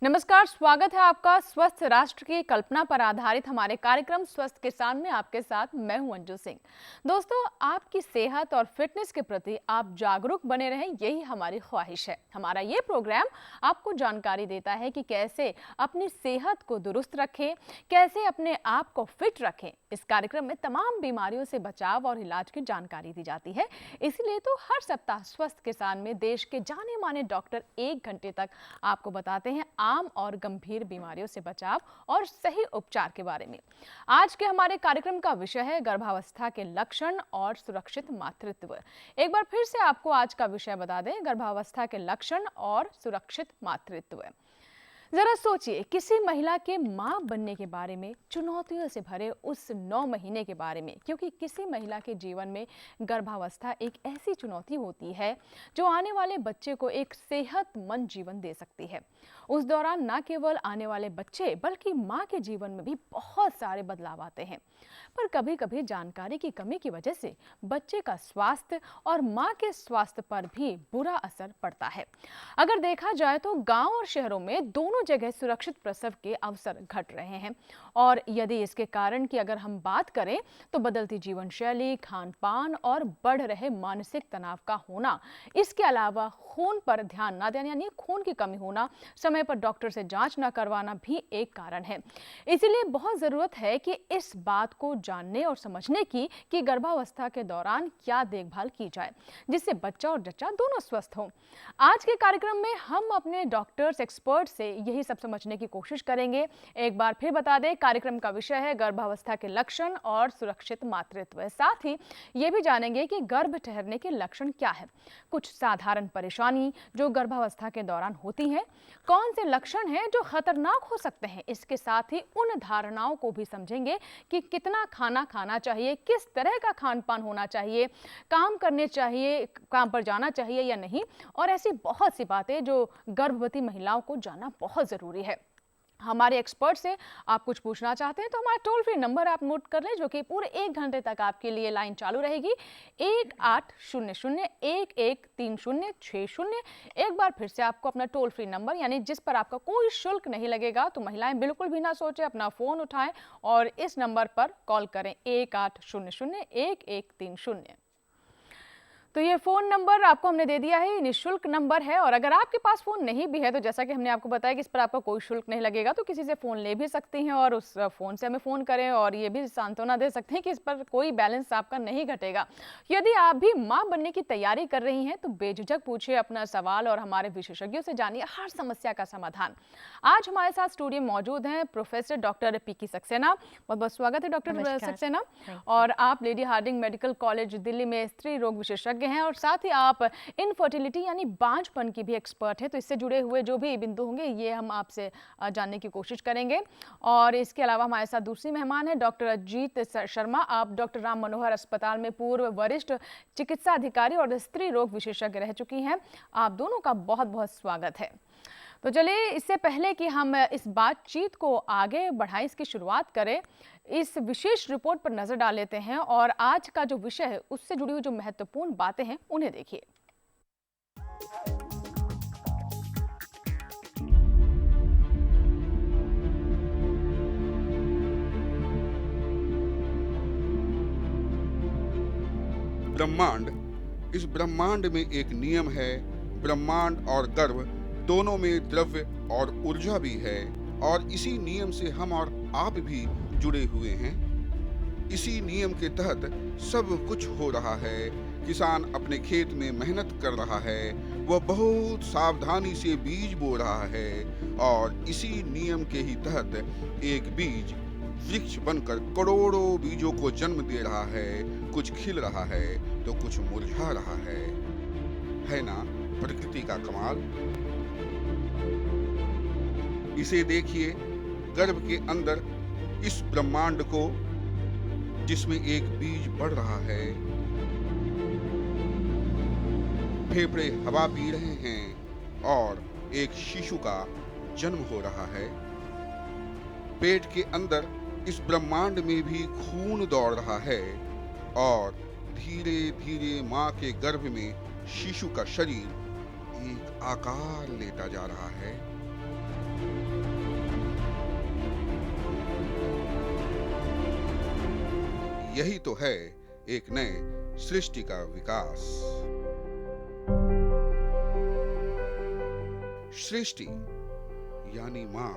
नमस्कार, स्वागत है आपका स्वस्थ राष्ट्र की कल्पना पर आधारित हमारे कार्यक्रम स्वस्थ किसान में। आपके साथ मैं हूं अंजू सिंह। दोस्तों, आपकी सेहत और फिटनेस के प्रति आप जागरूक बने रहें, यही हमारी ख्वाहिश है। हमारा ये प्रोग्राम आपको जानकारी देता है कि कैसे अपनी सेहत को दुरुस्त रखें, कैसे अपने आप को फिट रखें। इस कार्यक्रम में तमाम बीमारियों से बचाव और इलाज की जानकारी दी जाती है। इसलिए तो हर सप्ताह स्वस्थ किसान में देश के जाने माने डॉक्टर 1 घंटे तक आपको बताते हैं आम और गंभीर बीमारियों से बचाव और सही उपचार के बारे में। आज के हमारे कार्यक्रम का विषय है गर्भावस्था के लक्षण और सुरक्षित मातृत्व। एक बार फिर से आपको आज का विषय बता दें, गर्भावस्था के लक्षण और सुरक्षित मातृत्व। जरा सोचिए, किसी महिला के मां बनने के बारे में, चुनौतियों से भरे उस 9 महीने के बारे में, क्योंकि किसी महिला के जीवन में गर्भावस्था एक ऐसी चुनौती होती है जो आने वाले बच्चे को एक सेहतमंद जीवन दे सकती है। उस दौरान न केवल आने वाले बच्चे बल्कि मां के जीवन में भी बहुत सारे बदलाव आते हैं। पर कभी कभी जानकारी की कमी की वजह से बच्चे का स्वास्थ्य और मां के स्वास्थ्य पर भी बुरा असर पड़ता है। अगर देखा जाए तो गांव और शहरों में दोनों जगह सुरक्षित प्रसव के अवसर घट रहे हैं। और यदि इसके कारण की अगर हम बात करें तो बदलती जीवन शैली, खान पान और बढ़ रहे मानसिक तनाव का होना, इसके अलावा खून पर ध्यान न देना यानी खून की कमी होना, समय पर डॉक्टर से जांच न करवाना भी एक कारण है। इसीलिए बहुत जरूरत है कि इस बात को जानने और समझने की कि गर्भावस्था के दौरान क्या देखभाल की जाए जिससे बच्चा और जच्चा दोनों स्वस्थ हों। आज के कार्यक्रम में हम अपने डॉक्टर्स, एक्सपर्ट से यही सब समझने की कोशिश करेंगे। एक बार फिर बता दें, कार्यक्रम का विषय है गर्भावस्था के लक्षण और सुरक्षित मातृत्व। साथ ही ये भी जानेंगे कि गर्भ ठहरने के लक्षण क्या है, कुछ साधारण परेशानी जो गर्भावस्था के दौरान होती हैं, कौन से लक्षण हैं जो खतरनाक हो सकते हैं। इसके साथ ही उन धारणाओं को भी समझेंगे कि कितना खाना खाना चाहिए, किस तरह का खान पान होना चाहिए, काम करने चाहिए, काम पर जाना चाहिए या नहीं, और ऐसी बहुत सी बातें जो गर्भवती महिलाओं को जानना बहुत जरूरी है। हमारे एक्सपर्ट से आप कुछ पूछना चाहते हैं तो हमारा टोल फ्री नंबर आप नोट कर लें, जो कि पूरे 1 घंटे तक आपके लिए लाइन चालू रहेगी। 1800-1130-60। एक बार फिर से आपको अपना टोल फ्री नंबर, यानी जिस पर आपका कोई शुल्क नहीं लगेगा, तो महिलाएं बिल्कुल भी ना सोचें, अपना फोन उठाएं और इस नंबर पर कॉल करें 1800-1130। तो ये फोन नंबर आपको हमने दे दिया है, ये निःशुल्क नंबर है। और अगर आपके पास फोन नहीं भी है तो जैसा कि हमने आपको बताया कि इस पर आपका कोई शुल्क नहीं लगेगा, तो किसी से फोन ले भी सकती हैं और उस फोन से हमें फोन करें और ये भी सांत्वना दे सकते हैं कि इस पर कोई बैलेंस आपका नहीं घटेगा। यदि आप भी मां बनने की तैयारी कर रही हैं तो बेझिझक पूछिए अपना सवाल और हमारे विशेषज्ञों से जानिए हर समस्या का समाधान। आज हमारे साथ स्टूडियो में मौजूद हैं प्रोफेसर डॉक्टर पीकी सक्सेना। बहुत बहुत स्वागत है डॉक्टर सक्सेना। और आप Lady Hardinge Medical College Delhi में स्त्री रोग विशेषज्ञ हैं और साथ ही आप इनफर्टिलिटी यानी बांझपन की भी एक्सपर्ट हैं। तो इससे जुड़े हुए जो भी बिंदु होंगे ये हम आपसे जानने की कोशिश करेंगे। और इसके अलावा हमारे साथ दूसरी मेहमान है डॉक्टर अजीत शर्मा। आप डॉक्टर राम मनोहर अस्पताल में पूर्व वरिष्ठ चिकित्सा अधिकारी और स्त्री रोग विशेषज्ञ रह चुकी हैं। आप दोनों का बहुत बहुत स्वागत है। तो चलिए, इससे पहले कि हम इस बातचीत को आगे बढ़ाएं, इसकी शुरुआत करें, इस विशेष रिपोर्ट पर नजर डाल लेते हैं और आज का जो विषय है उससे जुड़ी हुई जो महत्वपूर्ण बातें हैं उन्हें देखिए। ब्रह्मांड, इस ब्रह्मांड में एक नियम है। ब्रह्मांड और गर्भ दोनों में द्रव्य और ऊर्जा भी है और इसी नियम से हम और आप भी जुड़े हुए हैं। इसी नियम के तहत सब कुछ हो रहा है। किसान अपने खेत में मेहनत कर रहा है, वह बहुत सावधानी से बीज बो रहा है और इसी नियम के ही तहत एक बीज वृक्ष बनकर करोड़ों बीजों को जन्म दे रहा है। कुछ खिल रहा है तो कुछ मुरझा रहा है ना प्रकृति का कमाल। इसे देखिए, गर्भ के अंदर इस ब्रह्मांड को, जिसमें एक बीज बढ़ रहा है। फेफड़े हवा पी रहे हैं और एक शिशु का जन्म हो रहा है। पेट के अंदर इस ब्रह्मांड में भी खून दौड़ रहा है और धीरे धीरे मां के गर्भ में शिशु का शरीर एक आकार लेता जा रहा है। यही तो है एक नए सृष्टि का विकास। सृष्टि यानी माँ।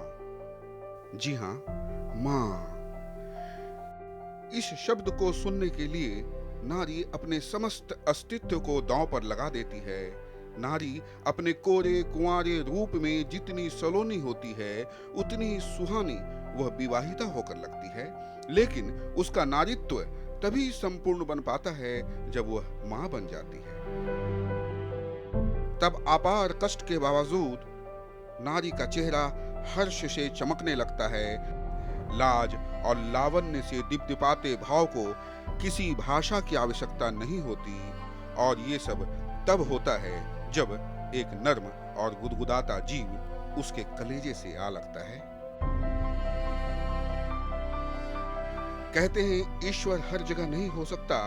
जी हाँ, माँ। इस शब्द को सुनने के लिए नारी अपने समस्त अस्तित्व को दांव पर लगा देती है। नारी अपने कोरे कुंवारे रूप में जितनी सलोनी होती है, उतनी ही सुहानी वह विवाहिता होकर लगती है। लेकिन उसका नारीत्व तभी संपूर्ण बन पाता है जब वह मां बन जाती है। तब अपार कष्ट के बावजूद नारी का चेहरा हर्ष से चमकने लगता है। लाज और लावण्य से दीप्तिपाते भाव को किसी भाषा की आवश्यकता नहीं होती, और ये सब तब होता है जब एक नर्म और गुदगुदाता जीव उसके कलेजे से आ लगता है। कहते हैं ईश्वर हर जगह नहीं हो सकता,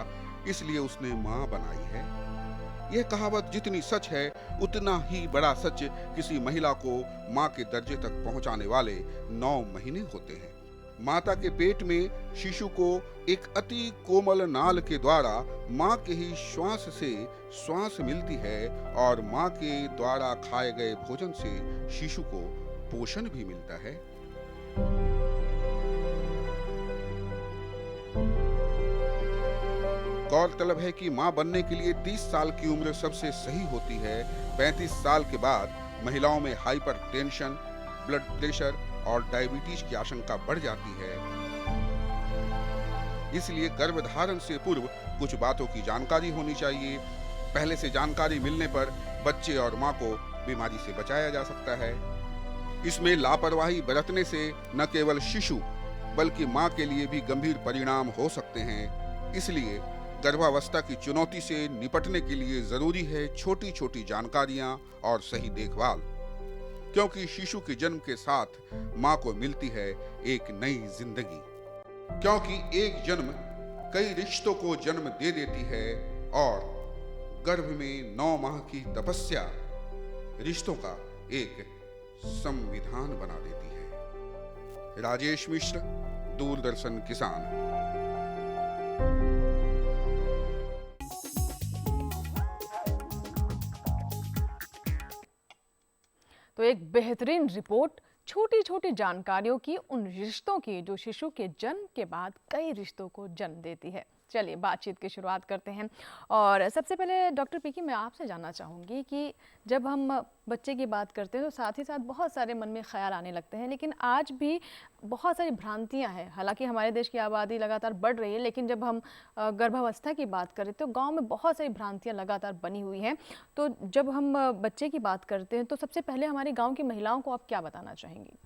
इसलिए उसने मां बनाई है। यह कहावत जितनी सच है, उतना ही बड़ा सच किसी महिला को मां के दर्जे तक पहुंचाने वाले 9 महीने होते हैं। माता के पेट में शिशु को एक अति कोमल नाल के द्वारा मां के ही श्वास से श्वास मिलती है, और मां के द्वारा खाए गए भोजन से शिशु को पोषण भी मिलता है। गौरतलब है कि मां बनने के लिए 30 साल की उम्र सबसे सही होती है। 35 साल के बाद महिलाओं में हाइपर टेंशन, ब्लड प्रेशर और डायबिटीज की आशंका बढ़ जाती है। इसलिए गर्भधारण से पूर्व कुछ बातों की जानकारी होनी चाहिए। पहले से जानकारी मिलने पर बच्चे और मां को बीमारी से बचाया जा सकता है। इसमें लापरवाही बरतने से न केवल शिशु बल्कि मां के लिए भी गंभीर परिणाम हो सकते हैं। इसलिए गर्भावस्था की चुनौती से निपटने के लिए जरूरी है छोटी छोटी जानकारियां और सही देखभाल, क्योंकि शिशु के जन्म के साथ मां को मिलती है एक नई जिंदगी। क्योंकि एक जन्म कई रिश्तों को जन्म दे देती है, और गर्भ में 9 माह की तपस्या रिश्तों का एक संविधान बना देती है। राजेश मिश्र, दूरदर्शन किसान। तो एक बेहतरीन रिपोर्ट छोटी छोटी जानकारियों की, उन रिश्तों की जो शिशु के जन्म के बाद कई रिश्तों को जन्म देती है। चलिए बातचीत की शुरुआत करते हैं। और सबसे पहले डॉक्टर पीकी, मैं आपसे जानना चाहूँगी कि जब हम बच्चे की बात करते हैं तो साथ ही साथ बहुत सारे मन में ख्याल आने लगते हैं, लेकिन आज भी बहुत सारी भ्रांतियां हैं। हालांकि हमारे देश की आबादी लगातार बढ़ रही है, लेकिन जब हम गर्भावस्था की बात करें तो गांव में बहुत सारी भ्रांतियां लगातार बनी हुई हैं। तो जब हम बच्चे की बात करते हैं तो सबसे पहले हमारी गाँव की महिलाओं को आप क्या बताना चाहेंगी?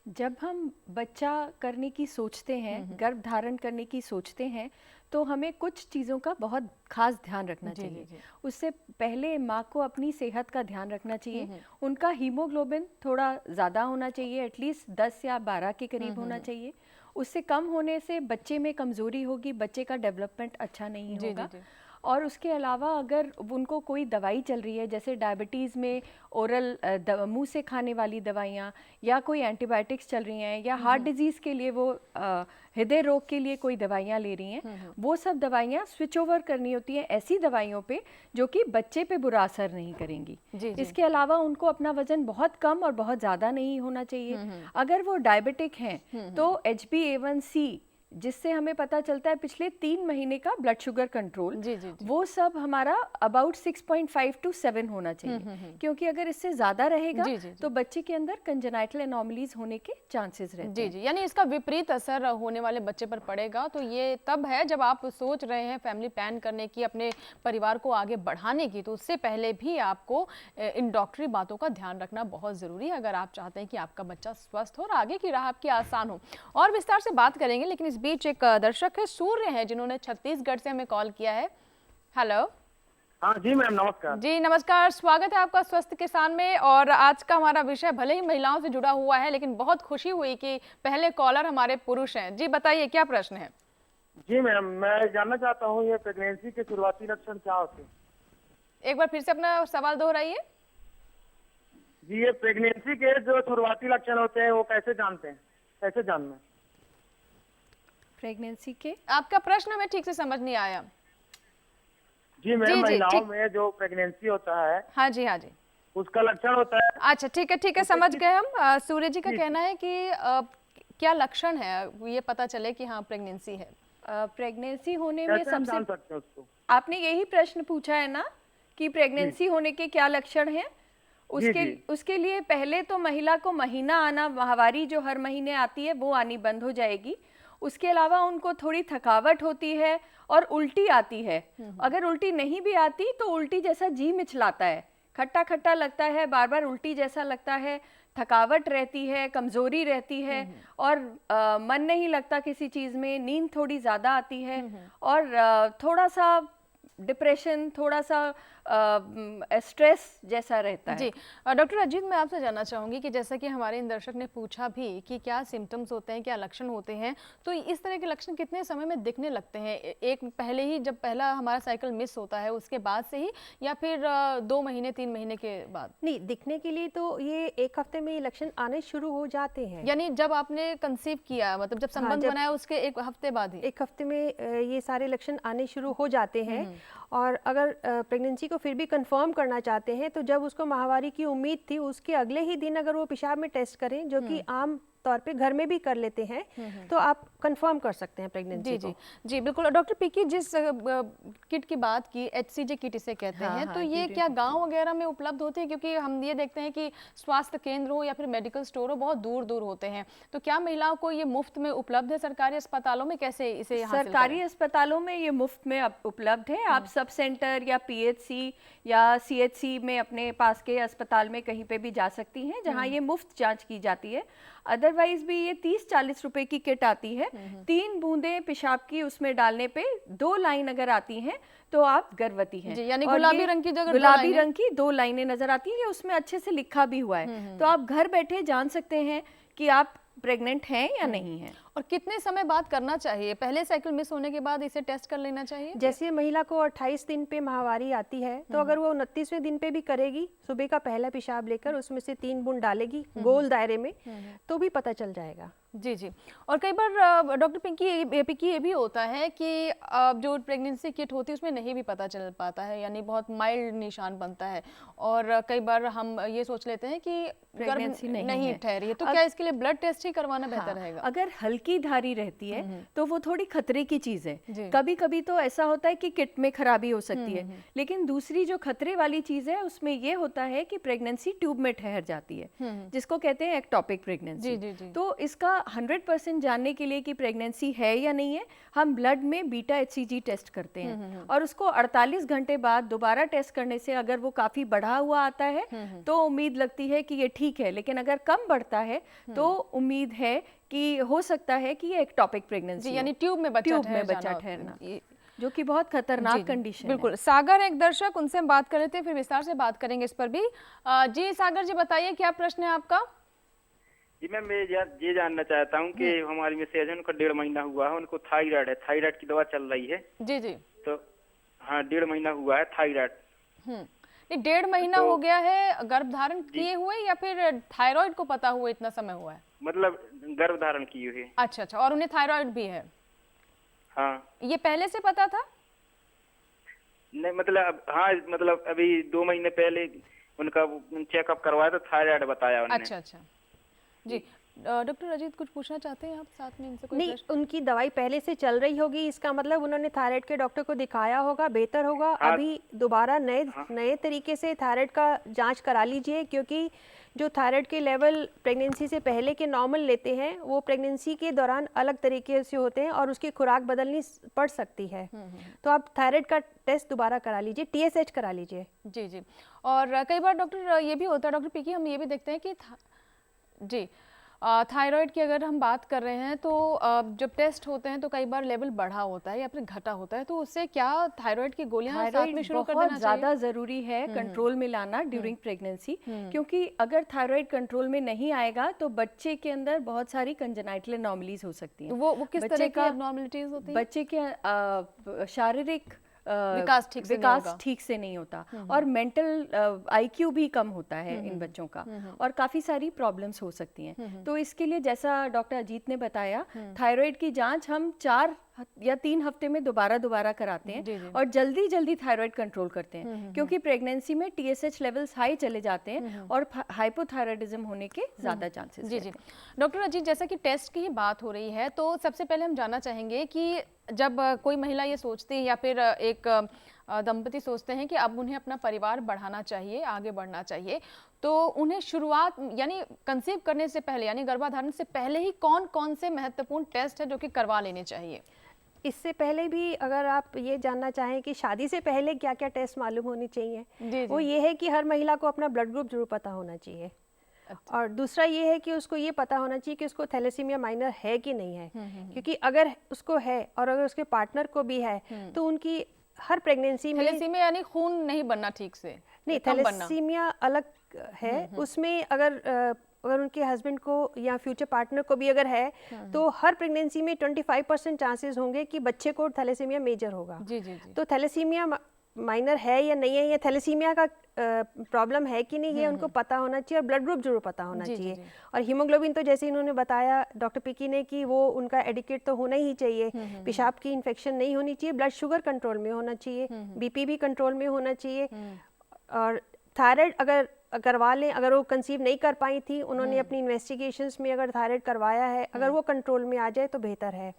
जब हम बच्चा करने की सोचते हैं, गर्भ धारण करने की सोचते हैं, तो हमें कुछ चीज़ों का बहुत खास ध्यान रखना चाहिए। उससे पहले माँ को अपनी सेहत का ध्यान रखना चाहिए। उनका हीमोग्लोबिन थोड़ा ज़्यादा होना चाहिए, एटलीस्ट 10 या 12 के करीब होना चाहिए। उससे कम होने से बच्चे में कमज़ोरी होगी, बच्चे का डेवलपमेंट अच्छा नहीं होगा। और उसके अलावा अगर उनको कोई दवाई चल रही है, जैसे डायबिटीज़ में ओरल मुंह से खाने वाली दवाइयाँ, या कोई एंटीबायोटिक्स चल रही हैं, या हार्ट डिजीज़ के लिए वो हृदय रोग के लिए कोई दवाइयाँ ले रही हैं, वो सब दवाइयाँ स्विच ओवर करनी होती हैं ऐसी दवाइयों पे जो कि बच्चे पे बुरा असर नहीं करेंगी। इसके अलावा उनको अपना वजन बहुत कम और बहुत ज़्यादा नहीं होना चाहिए। अगर वो डायबिटिक हैं तो HbA1c, जिससे हमें पता चलता है पिछले 3 महीने का ब्लड शुगर कंट्रोल, वो सब हमारा अबाउट 6.5 to 7 होना चाहिए। क्योंकि अगर इससे ज्यादा रहेगा तो बच्चे के अंदर कंजेनाइटल एनोमलीज होने के चांसेस रहते हैं। यानी इसका विपरीत असर होने वाले बच्चे पर पड़ेगा। तो ये तब है जब आप सोच रहे हैं फैमिली प्लान करने की, अपने परिवार को आगे बढ़ाने की, तो उससे पहले भी आपको इन डॉक्टरी बातों का ध्यान रखना बहुत जरूरी है, अगर आप चाहते हैं कि आपका बच्चा स्वस्थ हो और आगे की राह आपकी आसान हो। और विस्तार से बात करेंगे, लेकिन इस बीच एक दर्शक है सूर्य हैं जिन्होंने छत्तीसगढ़ से हमें कॉल किया है। हेलो। हाँ जी मैम, नमस्कार। जी नमस्कार, स्वागत है आपका स्वस्थ किसान में। और आज का हमारा विषय भले ही महिलाओं से जुड़ा हुआ है, लेकिन बहुत खुशी हुई कि पहले कॉलर हमारे पुरुष हैं। जी बताइए क्या प्रश्न है? जी मैम, मैं जानना चाहता हूँ ये प्रेगनेंसी के शुरुआती लक्षण क्या होते हैं? एक बार फिर से अपना सवाल दोहराइए। जी, ये प्रेगनेंसी के जो शुरुआती लक्षण होते हैं वो कैसे जानते हैं, कैसे जानना है? प्रेगनेंसी के आपका प्रश्न हमें ठीक से समझ नहीं आया। जी मैम, जी, महिलाओं ठीक। में जो प्रेगनेंसी होता है हाँ जी, हाँ जी। उसका लक्षण होता है। अच्छा, ठीक है, समझ गए हम। सूर्य जी का कहना है कि क्या लक्षण है, ये पता चले कि हाँ प्रेगनेंसी है। प्रेगनेंसी होने में कैसे हम सबसे जान सकते हैं उसको? आपने यही प्रश्न पूछा है ना कि प्रेगनेंसी होने के क्या लक्षण हैं। जी। उसके लिए पहले तो महिला को महीना आना, माहवारी जो हर महीने आती है वो आनी बंद हो जाएगी। उसके अलावा उनको थोड़ी थकावट होती है और उल्टी आती है। अगर उल्टी नहीं भी आती तो उल्टी जैसा जी मिचलाता है, खट्टा खट्टा लगता है, बार बार उल्टी जैसा लगता है, थकावट रहती है, कमजोरी रहती है और मन नहीं लगता किसी चीज़ में, नींद थोड़ी ज़्यादा आती है और थोड़ा सा डिप्रेशन, थोड़ा सा स्ट्रेस जैसा रहता है। जी, डॉक्टर अजीत, मैं आपसे जानना चाहूँगी कि जैसा कि हमारे इन दर्शक ने पूछा भी कि क्या सिम्टम्स होते हैं, क्या लक्षण होते हैं, तो इस तरह के लक्षण कितने समय में दिखने लगते हैं? एक पहले ही जब पहला हमारा साइकिल मिस होता है उसके बाद से ही, या फिर 2 महीने 3 महीने के बाद? नहीं, दिखने के लिए तो ये 1 हफ्ते में ये लक्षण आने शुरू हो जाते हैं। यानी जब आपने कंसीव किया, मतलब जब संबंध जब- बनाया उसके 1 हफ्ते बाद ही? 1 हफ्ते में ये सारे लक्षण आने शुरू हो जाते हैं। और अगर प्रेगनेंसी को फिर भी कंफर्म करना चाहते हैं तो जब उसको माहवारी की उम्मीद थी उसके अगले ही दिन अगर वो पेशाब में टेस्ट करें, जो कि आम तौर पे घर में भी कर लेते हैं, तो आप कंफर्म कर सकते हैं प्रेगनेंसी को। जी बिल्कुल। डॉक्टर पीकी, जिस किट की बात की, HCG किट इसे कहते हैं, तो ये क्या गांव वगैरह में उपलब्ध होती है? क्योंकि हम ये देखते हैं कि स्वास्थ्य केंद्र हो या फिर मेडिकल स्टोर हो, बहुत दूर दूर होते हैं, तो क्या महिलाओं को ये मुफ्त में उपलब्ध है? सरकारी अस्पतालों में कैसे इसे हासिल सरकारी करें? अस्पतालों में ये मुफ्त में उपलब्ध है। आप सब सेंटर या PHC या CHC में अपने पास के अस्पताल में कहीं पे भी जा सकती हैं जहां ये मुफ्त जांच की जाती है। अदरवाइज भी ये 30-40 रुपए की किट आती है। 3 बूंदें पेशाब की उसमें डालने पे 2 लाइन अगर आती हैं तो आप गर्भवती हैं। जी, यानी और गुलाबी ये रंग की जगह 2 गुलाबी लाइनें? रंग की 2 लाइनें नजर आती हैं, ये उसमें अच्छे से लिखा भी हुआ है। तो आप घर बैठे जान सकते हैं कि आप प्रेग्नेंट हैं या नहीं हैं। और कितने समय बाद करना चाहिए? पहले साइकिल मिस होने के बाद इसे टेस्ट कर लेना चाहिए? जैसे महिला को 28 दिन पे माहवारी आती है तो अगर वो 29वें दिन पे भी करेगी, सुबह का पहला पेशाब लेकर उसमें से 3 बूंद डालेगी गोल दायरे में, तो भी पता चल जाएगा। जी। और कई बार डॉक्टर पिंकी ये भी होता है कि जो प्रेगनेंसी किट होती है उसमें नहीं भी पता चल पाता है, यानी बहुत माइल्ड निशान बनता है, और कई बार हम ये सोच लेते हैं कि प्रेगनेंसी नहीं ठहरी है, तो क्या इसके लिए ब्लड टेस्ट ही करवाना बेहतर रहेगा? अगर हल्की धारी रहती है तो वो थोड़ी खतरे की चीज है। जी। कभी कभी तो ऐसा होता है कि किट में खराबी हो सकती है, लेकिन दूसरी जो खतरे वाली चीज है उसमें ये होता है कि प्रेगनेंसी ट्यूब में ठहर जाती है, जिसको कहते हैं एक्टोपिक प्रेगनेंसी। जी। तो इसका 100% जानने के लिए कि प्रेगनेंसी है या नहीं है, हम ब्लड में बीटा HCG टेस्ट करते हैं और उसको 48 घंटे बाद दोबारा टेस्ट करने से अगर वो काफी बढ़ा हुआ आता है तो उम्मीद लगती है कि ये ठीक है, लेकिन अगर कम बढ़ता है तो उम्मीद है कि हो सकता है कि ये एक्टोपिक प्रेगनेंसी जी, यानी ट्यूब में बच्चा बच्चा ठहरना, जो कि बहुत खतरनाक कंडीशन है। बिल्कुल। सागर एक दर्शक, उनसे हम बात कर रहे थे, फिर विस्तार से बात करेंगे इस पर भी। जी सागर जी, बताइए क्या प्रश्न है आपका? जी मैम, मैं ये जानना चाहता हूँ कि हमारी मिसेज है, उनको 1.5 महीना हुआ है, उनको थायराइड है, थायराइड की दवा चल रही है। जी। तो हाँ, 1.5 महीना हुआ है थायराइड। नहीं, 1.5 महीना हो गया है गर्भ धारण किए हुए, या फिर थायराइड को पता हुआ इतना समय हुआ है? मतलब गर्भ धारण की हुई है। अच्छा, और उन्हें थायराइड भी है? हाँ। ये पहले से पता था? नहीं मतलब हाँ, मतलब अभी 2 महीने पहले उनका चेकअप करवाया तो थायराइड बताया उन्होंने। अच्छा। जी, डॉक्टर अजीत कुछ पूछना चाहते हैं आप साथ में इनसे? कोई नहीं, प्रश्न? उनकी दवाई पहले से चल रही होगी, इसका मतलब उन्होंने थायराइड के डॉक्टर को दिखाया होगा, बेहतर होगा अभी दोबारा नए तरीके से थायराइड का जांच करा लीजिए, क्योंकि जो थायराइड के लेवल प्रेगनेंसी से पहले के नॉर्मल लेते हैं वो प्रेगनेंसी के दौरान अलग तरीके से होते हैं और उसकी खुराक बदलनी पड़ सकती है। तो आप थायराइड का टेस्ट दोबारा करा लीजिए, TSH करा लीजिए। जी। और कई बार डॉक्टर ये भी होता है, डॉक्टर पीकी, हम ये भी देखते हैं कि जी थायराइड की अगर हम बात कर रहे हैं तो जब टेस्ट होते हैं तो कई बार लेवल बढ़ा होता है या फिर घटा होता है, तो उससे क्या थायराइड की गोलियां साथ में शुरू कर देना चाहिए? बहुत ज़्यादा ज़रूरी है कंट्रोल में लाना ड्यूरिंग प्रेगनेंसी, क्योंकि अगर थायराइड कंट्रोल में नहीं आएगा तो बच्चे के अंदर बहुत सारी कंजेनाइटल एनॉमलीज हो सकती हैं। वो किस तरह की एबनॉर्मलिटीज होती हैं? बच्चे के शारीरिक विकास ठीक से नहीं होगा। ठीक से नहीं होता और मेंटल आईक्यू भी कम होता है इन बच्चों का और काफ़ी सारी प्रॉब्लम्स हो सकती हैं। तो इसके लिए जैसा डॉक्टर अजीत ने बताया, थायराइड की जांच हम 4 या 3 हफ्ते में दोबारा कराते हैं और जल्दी थायराइड कंट्रोल करते हैं, क्योंकि प्रेगनेंसी में TSH लेवल्स हाई चले जाते हैं और हाइपोथायराइडिज्म होने के ज़्यादा चांसेस जी जी। डॉक्टर अजीत, जैसा कि टेस्ट की ही बात हो रही है, तो सबसे पहले हम जानना चाहेंगे कि जब कोई महिला ये सोचती है या फिर एक दंपति सोचते हैं कि अब उन्हें अपना परिवार बढ़ाना चाहिए, आगे बढ़ना चाहिए, तो उन्हें शुरुआत यानी कंसीव करने से पहले यानी गर्भाधारण से पहले ही कौन कौन से महत्वपूर्ण टेस्ट है जो कि करवा लेने चाहिए? इससे पहले भी अगर आप ये जानना चाहें कि शादी से पहले क्या क्या टेस्ट मालूम होनी चाहिए, वो ये है कि हर महिला को अपना ब्लड ग्रुप जरूर पता होना चाहिए। अच्छा। और दूसरा ये है कि उसको ये पता होना चाहिए कि उसको थैलेसीमिया माइनर है कि नहीं है, क्योंकि अगर उसको है और अगर उसके पार्टनर को भी है तो उनकी हर प्रेगनेंसी में थैलेसीमिया यानी खून नहीं बनना ठीक से, नहीं, थैलेसीमिया अलग है। उसमें अगर उनके हस्बैंड को या फ्यूचर पार्टनर को भी अगर है तो हर प्रेगनेंसी में 25% चांसेस होंगे कि बच्चे को थैलेसीमिया मेजर होगा। जी जी जी। तो थैलेसीमिया माइनर है या नहीं है, या थैलेसीमिया का प्रॉब्लम है कि नहीं, ये उनको पता होना चाहिए और ब्लड ग्रुप जरूर पता होना चाहिए। और हीमोग्लोबिन तो जैसे इन्होंने बताया डॉक्टर पिकी ने कि वो उनका एडिकेट तो होना ही चाहिए, पेशाब की इन्फेक्शन नहीं होनी चाहिए, ब्लड शुगर कंट्रोल में होना चाहिए, BP भी कंट्रोल में होना चाहिए। और थायराइड अगर करवा लें, अगर वो कंसीव नहीं कर पाई थी, उन्होंने अपनी इन्वेस्टिगेशंस में अगर थायराइड करवाया है, अगर वो कंट्रोल में आ जाए तो बेहतर है।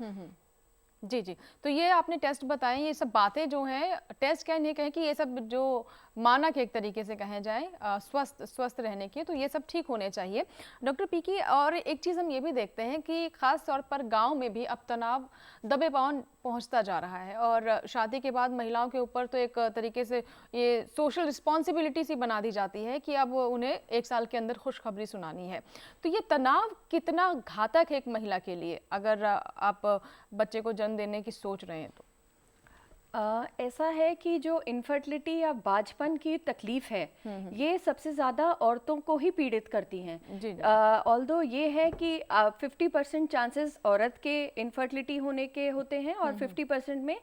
जी जी। तो ये आपने टेस्ट बताए, ये सब बातें जो हैं, टेस्ट क्या नहीं कहें कि ये सब जो मानक एक तरीके से कहे जाए स्वस्थ रहने की, तो ये सब ठीक होने चाहिए। डॉक्टर पीकी, और एक चीज़ हम ये भी देखते हैं कि ख़ास तौर पर गांव में भी अब तनाव दबे पांव पहुंचता जा रहा है और शादी के बाद महिलाओं के ऊपर तो एक तरीके से ये सोशल रिस्पॉन्सिबिलिटी सी बना दी जाती है कि अब उन्हें 1 साल के अंदर खुशखबरी सुनानी है। तो ये तनाव कितना घातक है एक महिला के लिए अगर आप बच्चे को जन्म देने की सोच रहे हैं तो? ऐसा है कि जो इनफर्टिलिटी या बांझपन की तकलीफ है, ये सबसे ज़्यादा औरतों को ही पीड़ित करती हैं। ऑल्दो ये है कि 50% चांसेस औरत के इनफर्टिलिटी होने के होते हैं और 50% में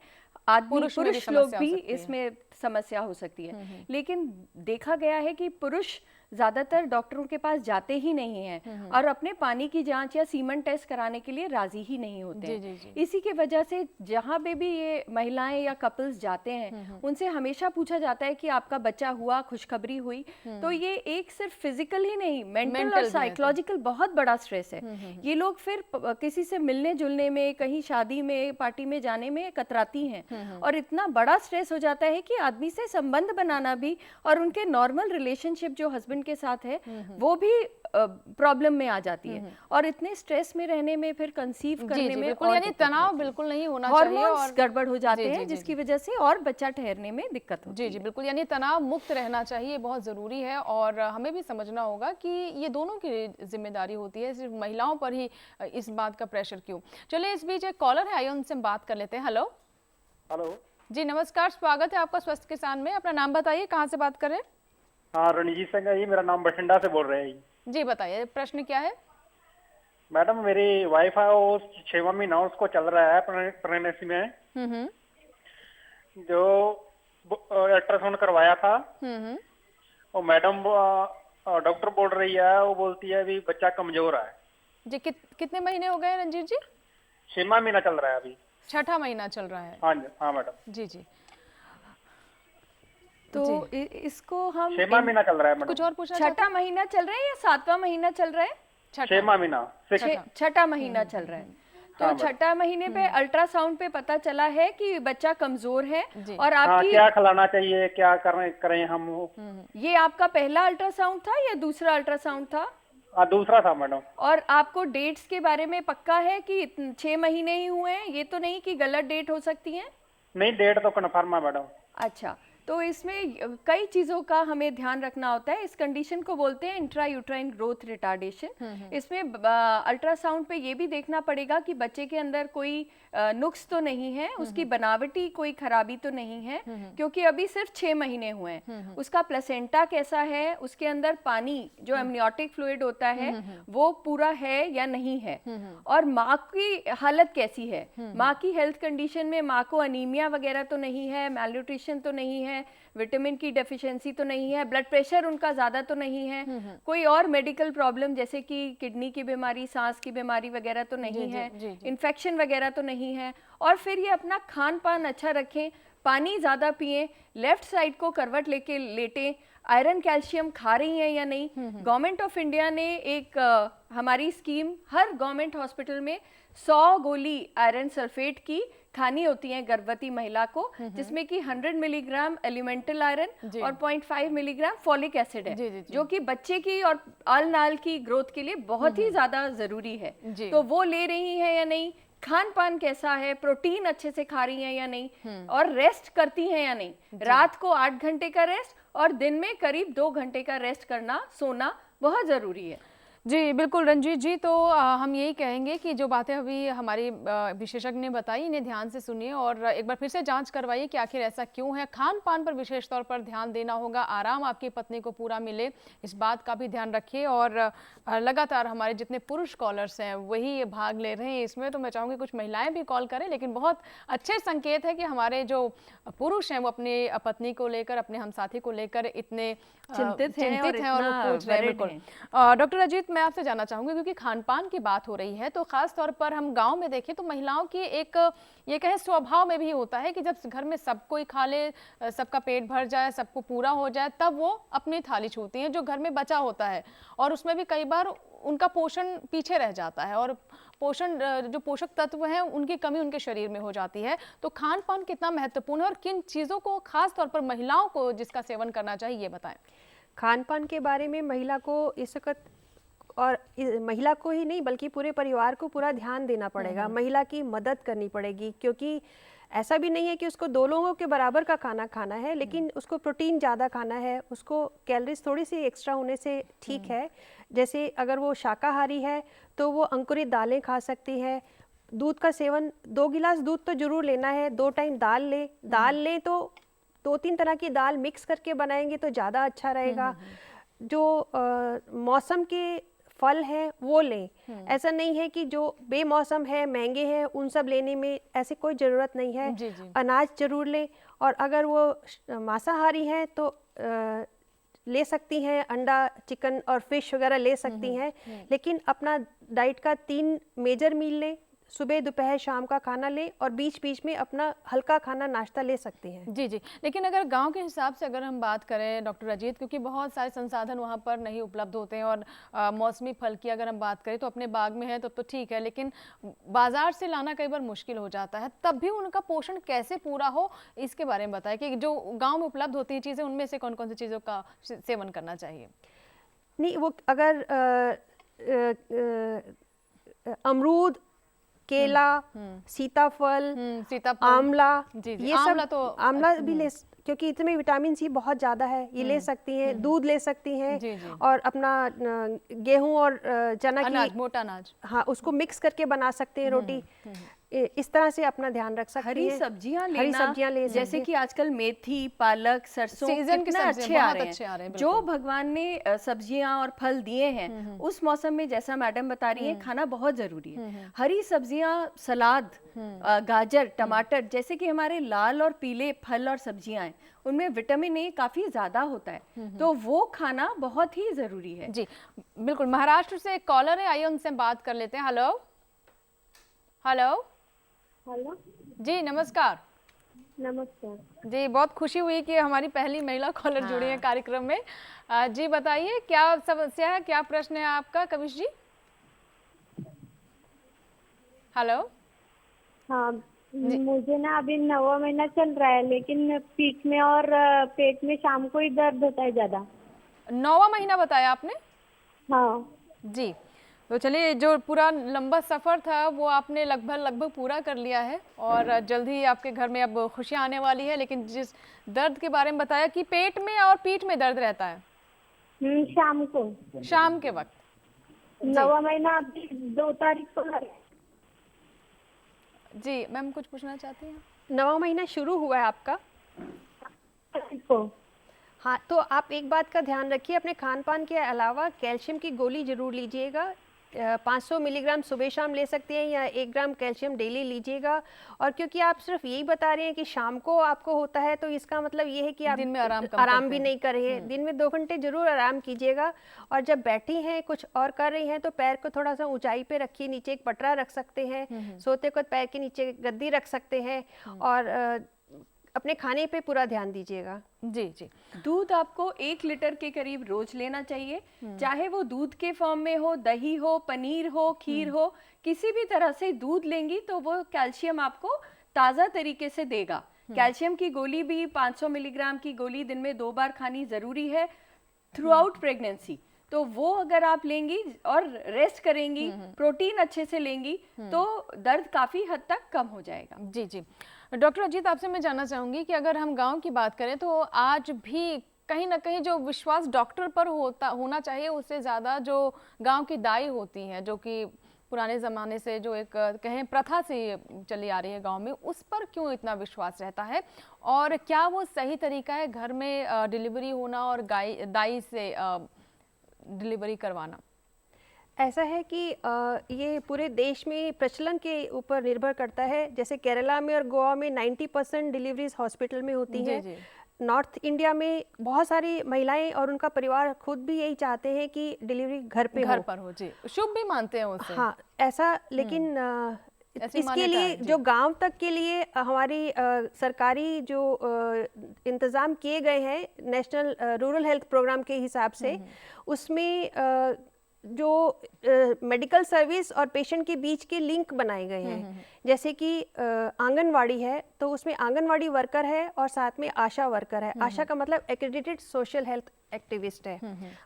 पुरुष लोग भी इसमें समस्या हो सकती है। लेकिन देखा गया है कि पुरुष ज़्यादातर डॉक्टरों के पास जाते ही नहीं हैं और अपने पानी की जांच या सीमन टेस्ट कराने के लिए राजी ही नहीं होते हैं। इसी के वजह से जहाँ पे भी ये महिलाएं या कपल्स जाते हैं, उनसे हमेशा पूछा जाता है कि आपका बच्चा हुआ, खुशखबरी हुई। तो ये एक सिर्फ फिजिकल ही नहीं, मेंटल और साइकोलॉजिकल बहुत बड़ा स्ट्रेस है। ये लोग फिर किसी से मिलने जुलने में, कहीं शादी में, पार्टी में जाने में कतराती हैं और इतना बड़ा स्ट्रेस हो जाता है कि आदमी से संबंध बनाना भी और उनके नॉर्मल रिलेशनशिप जो हस्बैंड के साथ है वो भी प्रॉब्लम में आ जाती है। और इतने स्ट्रेस में रहने में फिर कंसीव करने में बिल्कुल, यानी तनाव बिल्कुल नहीं होना चाहिए और गड़बड़ हो जाते हैं जिसकी वजह से और बच्चा ठहरने में दिक्कत होती है। जी बिल्कुल, यानी तनाव मुक्त रहना चाहिए, बहुत ज़रूरी है और हमें भी समझना होगा कि ये दोनों की जिम्मेदारी होती है, सिर्फ महिलाओं पर ही इस बात का प्रेशर क्यों। चलिए, इस बीच एक कॉलर है, आइए उनसे हम बात कर लेते हैं। हेलो हेलो जी, नमस्कार, स्वागत है आपका स्वस्थ किसान में। अपना नाम बताइए, कहाँ से बात कर रहे हैं? हाँ, रणजीत सिंह है जी, मेरा नाम बठिंडा से बोल रहे हैं जी। बताइए, प्रश्न क्या है? मैडम, मेरी वाइफ है, वो 6वां महीना उसको चल रहा है प्रेगनेंसी में। जो अल्ट्रासाउंड करवाया था, वो मैडम डॉक्टर बोल रही है, वो बोलती है अभी बच्चा कमजोर है जी। कितने महीने हो गए रंजीत जी? 6वां महीना चल रहा है, अभी 6ठा महीना चल रहा है। हाँ जी, हाँ मैडम जी जी। तो इसको हम 6वां महीना चल रहा है मैडम। कुछ और पूछना? 6ठा महीना चल रहा है या 7वां महीना चल रहा है? 6वां महीना, 6ठा महीना चल रहा है। तो 6ठा महीने पे अल्ट्रासाउंड पे पता चला है कि बच्चा कमजोर है और आपकी क्या खिलाना चाहिए, क्या करें हम? ये आपका पहला अल्ट्रासाउंड था या दूसरा अल्ट्रासाउंड था? दूसरा था मैडम। और आपको डेट्स के बारे में पक्का है कि 6 महीने ही हुए हैं? ये तो नहीं कि गलत डेट हो सकती है? नहीं, डेट तो कन्फर्म है मैडम। अच्छा, तो इसमें कई चीज़ों का हमें ध्यान रखना होता है। इस कंडीशन को बोलते हैं इंट्रा यूट्राइन ग्रोथ रिटार्डेशन। इसमें अल्ट्रासाउंड पे ये भी देखना पड़ेगा कि बच्चे के अंदर कोई नुक्स तो नहीं है, उसकी बनावटी कोई खराबी तो नहीं है, क्योंकि अभी सिर्फ 6 महीने हुए हैं। उसका प्लेसेंटा कैसा है, उसके अंदर पानी जो एमनियोटिक फ्लूइड होता है वो पूरा है या नहीं है, और माँ की हालत कैसी है, माँ की हेल्थ कंडीशन में माँ को अनीमिया वगैरह तो नहीं है, मैलन्यूट्रिशन तो नहीं है, विटामिन की डेफिशिएंसी तो नहीं है, ब्लड प्रेशर उनका ज़्यादा तो नहीं है, कोई और मेडिकल प्रॉब्लम जैसे कि किडनी की बीमारी, सांस की बीमारी वगैरह तो नहीं है, इन्फेक्शन वगैरह तो नहीं है। और फिर ये अपना खान पान अच्छा रखें, पानी ज़्यादा पिएं, लेफ्ट साइड को करवट लेके लेटें, आयरन कैल्शियम खा रही हैं या नहीं। गवर्नमेंट ऑफ इंडिया ने एक हमारी स्कीम, हर गवर्नमेंट हॉस्पिटल में 100 गोली आयरन सल्फेट की खानी होती है गर्भवती महिला को, जिसमें कि 100 मिलीग्राम एलिमेंटल आयरन और 0.5 मिलीग्राम फॉलिक एसिड है, जो कि बच्चे की और आल नाल की ग्रोथ के लिए बहुत ही ज्यादा जरूरी है। तो वो ले रही है या नहीं, खान पान कैसा है, प्रोटीन अच्छे से खा रही हैं या नहीं, और रेस्ट करती हैं या नहीं। रात को 8 घंटे का रेस्ट और दिन में करीब 2 घंटे का रेस्ट करना, सोना बहुत जरूरी है। जी बिल्कुल रंजीत जी, तो हम यही कहेंगे कि जो बातें अभी हमारी विशेषज्ञ ने बताई, इन्हें ध्यान से सुनिए और एक बार फिर से जांच करवाइए कि आखिर ऐसा क्यों है। खान पान पर विशेष तौर पर ध्यान देना होगा, आराम आपकी पत्नी को पूरा मिले, इस बात का भी ध्यान रखिए। और लगातार हमारे जितने पुरुष कॉलर्स हैं वही भाग ले रहे हैं इसमें, तो मैं चाहूँगी कुछ महिलाएं भी कॉल करें, लेकिन बहुत अच्छे संकेत है कि हमारे जो पुरुष हैं वो अपनी पत्नी को लेकर, अपने हमसाथी को लेकर इतने चिंतित हैं और पूछ रहे हैं। बिल्कुल डॉक्टर अजीत, मैं आपसे जानना चाहूंगी, क्योंकि खान पान की बात हो रही है, तो खास तौर पर हम गांव में देखें तो महिलाओं की एक ये कहें स्वभाव में भी होता है कि जब घर में सब कोई खा ले, सबका पेट भर जाए, सबको पूरा हो जाए, तब वो अपनी थाली छूती हैं जो घर में बचा होता है, और उसमें भी कई बार उनका पोषण पीछे रह जाता है और पोषण जो पोषक तत्व हैं उनकी कमी उनके शरीर में हो जाती है। तो खान पान कितना महत्वपूर्ण है और किन चीज़ों को खास तौर पर महिलाओं को जिसका सेवन करना चाहिए, ये बताएं। खान पान के बारे में महिला को इस वक्त, और महिला को ही नहीं बल्कि पूरे परिवार को पूरा ध्यान देना पड़ेगा, महिला की मदद करनी पड़ेगी, क्योंकि ऐसा भी नहीं है कि उसको 2 लोगों के बराबर का खाना खाना है, लेकिन उसको प्रोटीन ज़्यादा खाना है, उसको कैलोरीज थोड़ी सी एक्स्ट्रा होने से ठीक है। जैसे अगर वो शाकाहारी है तो वो अंकुरित दालें खा सकती है, दूध का सेवन, 2 गिलास दूध तो जरूर लेना है, 2 टाइम दाल लें तो 2-3 तरह की दाल मिक्स करके बनाएंगे तो ज़्यादा अच्छा रहेगा। जो मौसम के फल हैं वो लें, ऐसा नहीं है कि जो बेमौसम है, महंगे हैं, उन सब लेने में ऐसी कोई ज़रूरत नहीं है। अनाज जरूर लें, और अगर वो मांसाहारी हैं तो ले सकती हैं, अंडा, चिकन और फिश वगैरह ले सकती हैं, लेकिन अपना डाइट का 3 मेजर मील लें, सुबह दोपहर शाम का खाना लें, और बीच बीच में अपना हल्का खाना नाश्ता ले सकते हैं। जी जी, लेकिन अगर गांव के हिसाब से अगर हम बात करें डॉक्टर अजीत, क्योंकि बहुत सारे संसाधन वहां पर नहीं उपलब्ध होते हैं, और मौसमी फल की अगर हम बात करें तो अपने बाग में है तो ठीक है, लेकिन बाजार से लाना कई बार मुश्किल हो जाता है, तब भी उनका पोषण कैसे पूरा हो, इसके बारे में बताएं कि जो गाँव में उपलब्ध होती हैं चीज़ें, उनमें से कौन कौन सी चीज़ों का सेवन करना चाहिए। नहीं, वो अगर अमरूद, केला, सीताफल, आंवला, ये सब, तो आंवला भी ले, क्योंकि इसमें विटामिन सी बहुत ज़्यादा है, ये ले सकती हैं। दूध ले सकती हैं, और अपना गेहूं और चना की मोटा अनाज, हाँ, उसको मिक्स करके बना सकते हैं रोटी। इस तरह से अपना ध्यान रख सकते हैं। हरी सब्जियां ले, जैसे कि आजकल मेथी, पालक, सरसों कितने अच्छे आ रहे हैं। जो भगवान ने सब्जियां और फल दिए हैं उस मौसम में, जैसा मैडम बता रही है, खाना बहुत जरूरी है। हरी सब्जियां, सलाद, गाजर, टमाटर, जैसे कि हमारे लाल और पीले फल और सब्जियां हैं, उनमें विटामिन ए काफी ज्यादा होता है, तो वो खाना बहुत ही जरूरी है। जी बिल्कुल। महाराष्ट्र से एक कॉलर है, आइए उनसे बात कर लेते हैं। हेलो हेलो हेलो जी, नमस्कार। नमस्कार जी, बहुत खुशी हुई कि हमारी पहली महिला कॉलर जुड़ी है कार्यक्रम में। जी बताइए, क्या समस्या है, क्या प्रश्न है आपका कविश जी? हेलो। हाँ, मुझे ना अभी 9वां महीना चल रहा है, लेकिन पीठ में और पेट में शाम को ही दर्द होता है ज्यादा। 9वां महीना बताया आपने? हाँ जी, तो चलिए, जो पूरा लंबा सफ़र था वो आपने लगभग पूरा कर लिया है और जल्द ही आपके घर में अब खुशियाँ आने वाली है। लेकिन जिस दर्द के बारे में बताया कि पेट में और पीठ में दर्द रहता है, शाम को, शाम के वक्त। 9वां महीना अभी 2 तारीख को है। जी मैम, कुछ पूछना चाहती हैं? 9वां महीना शुरू हुआ है आपका? को हाँ, तो आप एक बात का ध्यान रखिए, अपने खान पान के अलावा कैल्शियम की गोली जरूर लीजिएगा। 500 मिलीग्राम सुबह शाम ले सकते हैं या 1 ग्राम कैल्शियम डेली लीजिएगा। और क्योंकि आप सिर्फ यही बता रहे हैं कि शाम को आपको होता है, तो इसका मतलब ये है कि आप दिन में आराम भी नहीं कर रहे हैं। दिन में 2 घंटे जरूर आराम कीजिएगा। और जब बैठी हैं कुछ और कर रही हैं तो पैर को थोड़ा सा ऊंचाई पे रखिए, नीचे एक पटरा रख सकते हैं, सोते वक्त पैर के नीचे गद्दी रख सकते हैं। और अपने खाने पे पूरा ध्यान दीजिएगा। जी जी। दूध आपको 1 लीटर के करीब रोज लेना चाहिए, चाहे वो दूध के फॉर्म में हो, दही हो, पनीर हो, खीर हो, किसी भी तरह से दूध लेंगी तो वो कैल्शियम आपको ताज़ा तरीके से देगा। कैल्शियम की गोली भी 500 मिलीग्राम की गोली दिन में 2 बार खानी ज़रूरी है थ्रू आउट प्रेगनेंसी। तो वो अगर आप लेंगी और रेस्ट करेंगी, प्रोटीन अच्छे से लेंगी, तो दर्द काफ़ी हद तक कम हो जाएगा। जी जी। डॉक्टर अजीत, आपसे मैं जानना चाहूँगी कि अगर हम गांव की बात करें तो आज भी कहीं ना कहीं जो विश्वास डॉक्टर पर होना चाहिए, उससे ज़्यादा जो गांव की दाई होती हैं, जो कि पुराने ज़माने से जो एक कहें प्रथा से चली आ रही है गांव में, उस पर क्यों इतना विश्वास रहता है? और क्या वो सही तरीका है घर में डिलीवरी होना और दाई से डिलीवरी करवाना? ऐसा है कि ये पूरे देश में प्रचलन के ऊपर निर्भर करता है। जैसे केरला में और गोवा में 90% डिलीवरीज हॉस्पिटल में होती हैं। नॉर्थ इंडिया में बहुत सारी महिलाएं और उनका परिवार खुद भी यही चाहते हैं कि डिलीवरी घर पर हो। जी, शुभ भी मानते हैं उसे। हाँ, ऐसा, लेकिन इसके लिए जो गांव तक के लिए हमारी सरकारी जो इंतज़ाम किए गए हैं नेशनल रूरल हेल्थ प्रोग्राम के हिसाब से, उसमें जो मेडिकल सर्विस और पेशेंट के बीच के लिंक बनाए गए हैं। जैसे कि आंगनवाड़ी है तो उसमें आंगनवाड़ी वर्कर है और साथ में आशा वर्कर है। आशा का मतलब एक्रेडिटेड सोशल हेल्थ एक्टिविस्ट है।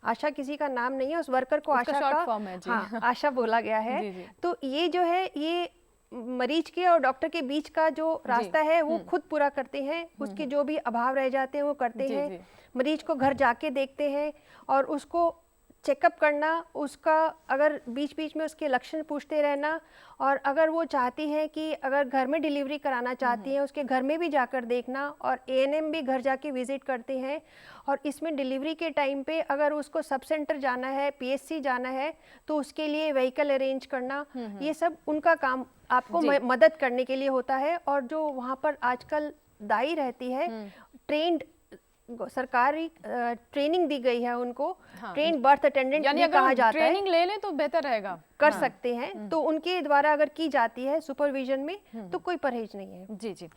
आशा किसी का नाम नहीं है, उस वर्कर को आशा का हाँ, आशा बोला गया है। तो ये जो है, ये मरीज के और डॉक्टर के बीच का जो रास्ता है वो खुद पूरा करते हैं। उसके जो भी अभाव रह जाते हैं वो करते हैं। मरीज को घर जाके देखते हैं और उसको चेकअप करना, उसका अगर बीच बीच में उसके लक्षण पूछते रहना, और अगर वो चाहती है कि अगर घर में डिलीवरी कराना चाहती हैं, उसके घर में भी जाकर देखना। और ANM भी घर जाके विजिट करते हैं। और इसमें डिलीवरी के टाइम पे अगर उसको सब सेंटर जाना है, PSC जाना है, तो उसके लिए व्हीकल अरेंज करना, ये सब उनका काम आपको मदद करने के लिए होता है। और जो वहाँ पर आजकल दाई रहती है, ट्रेंड सरकारी ट्रेनिंग दी गई है उनको। ट्रेन बर्थ अटेंडेंट भी कहा जाता है। ट्रेनिंग ले लें तो बेहतर रहेगा। कर सकते हैं, तो उनके द्वारा अगर की जाती है सुपरविजन में, तो कोई परहेज नहीं है। जी जी।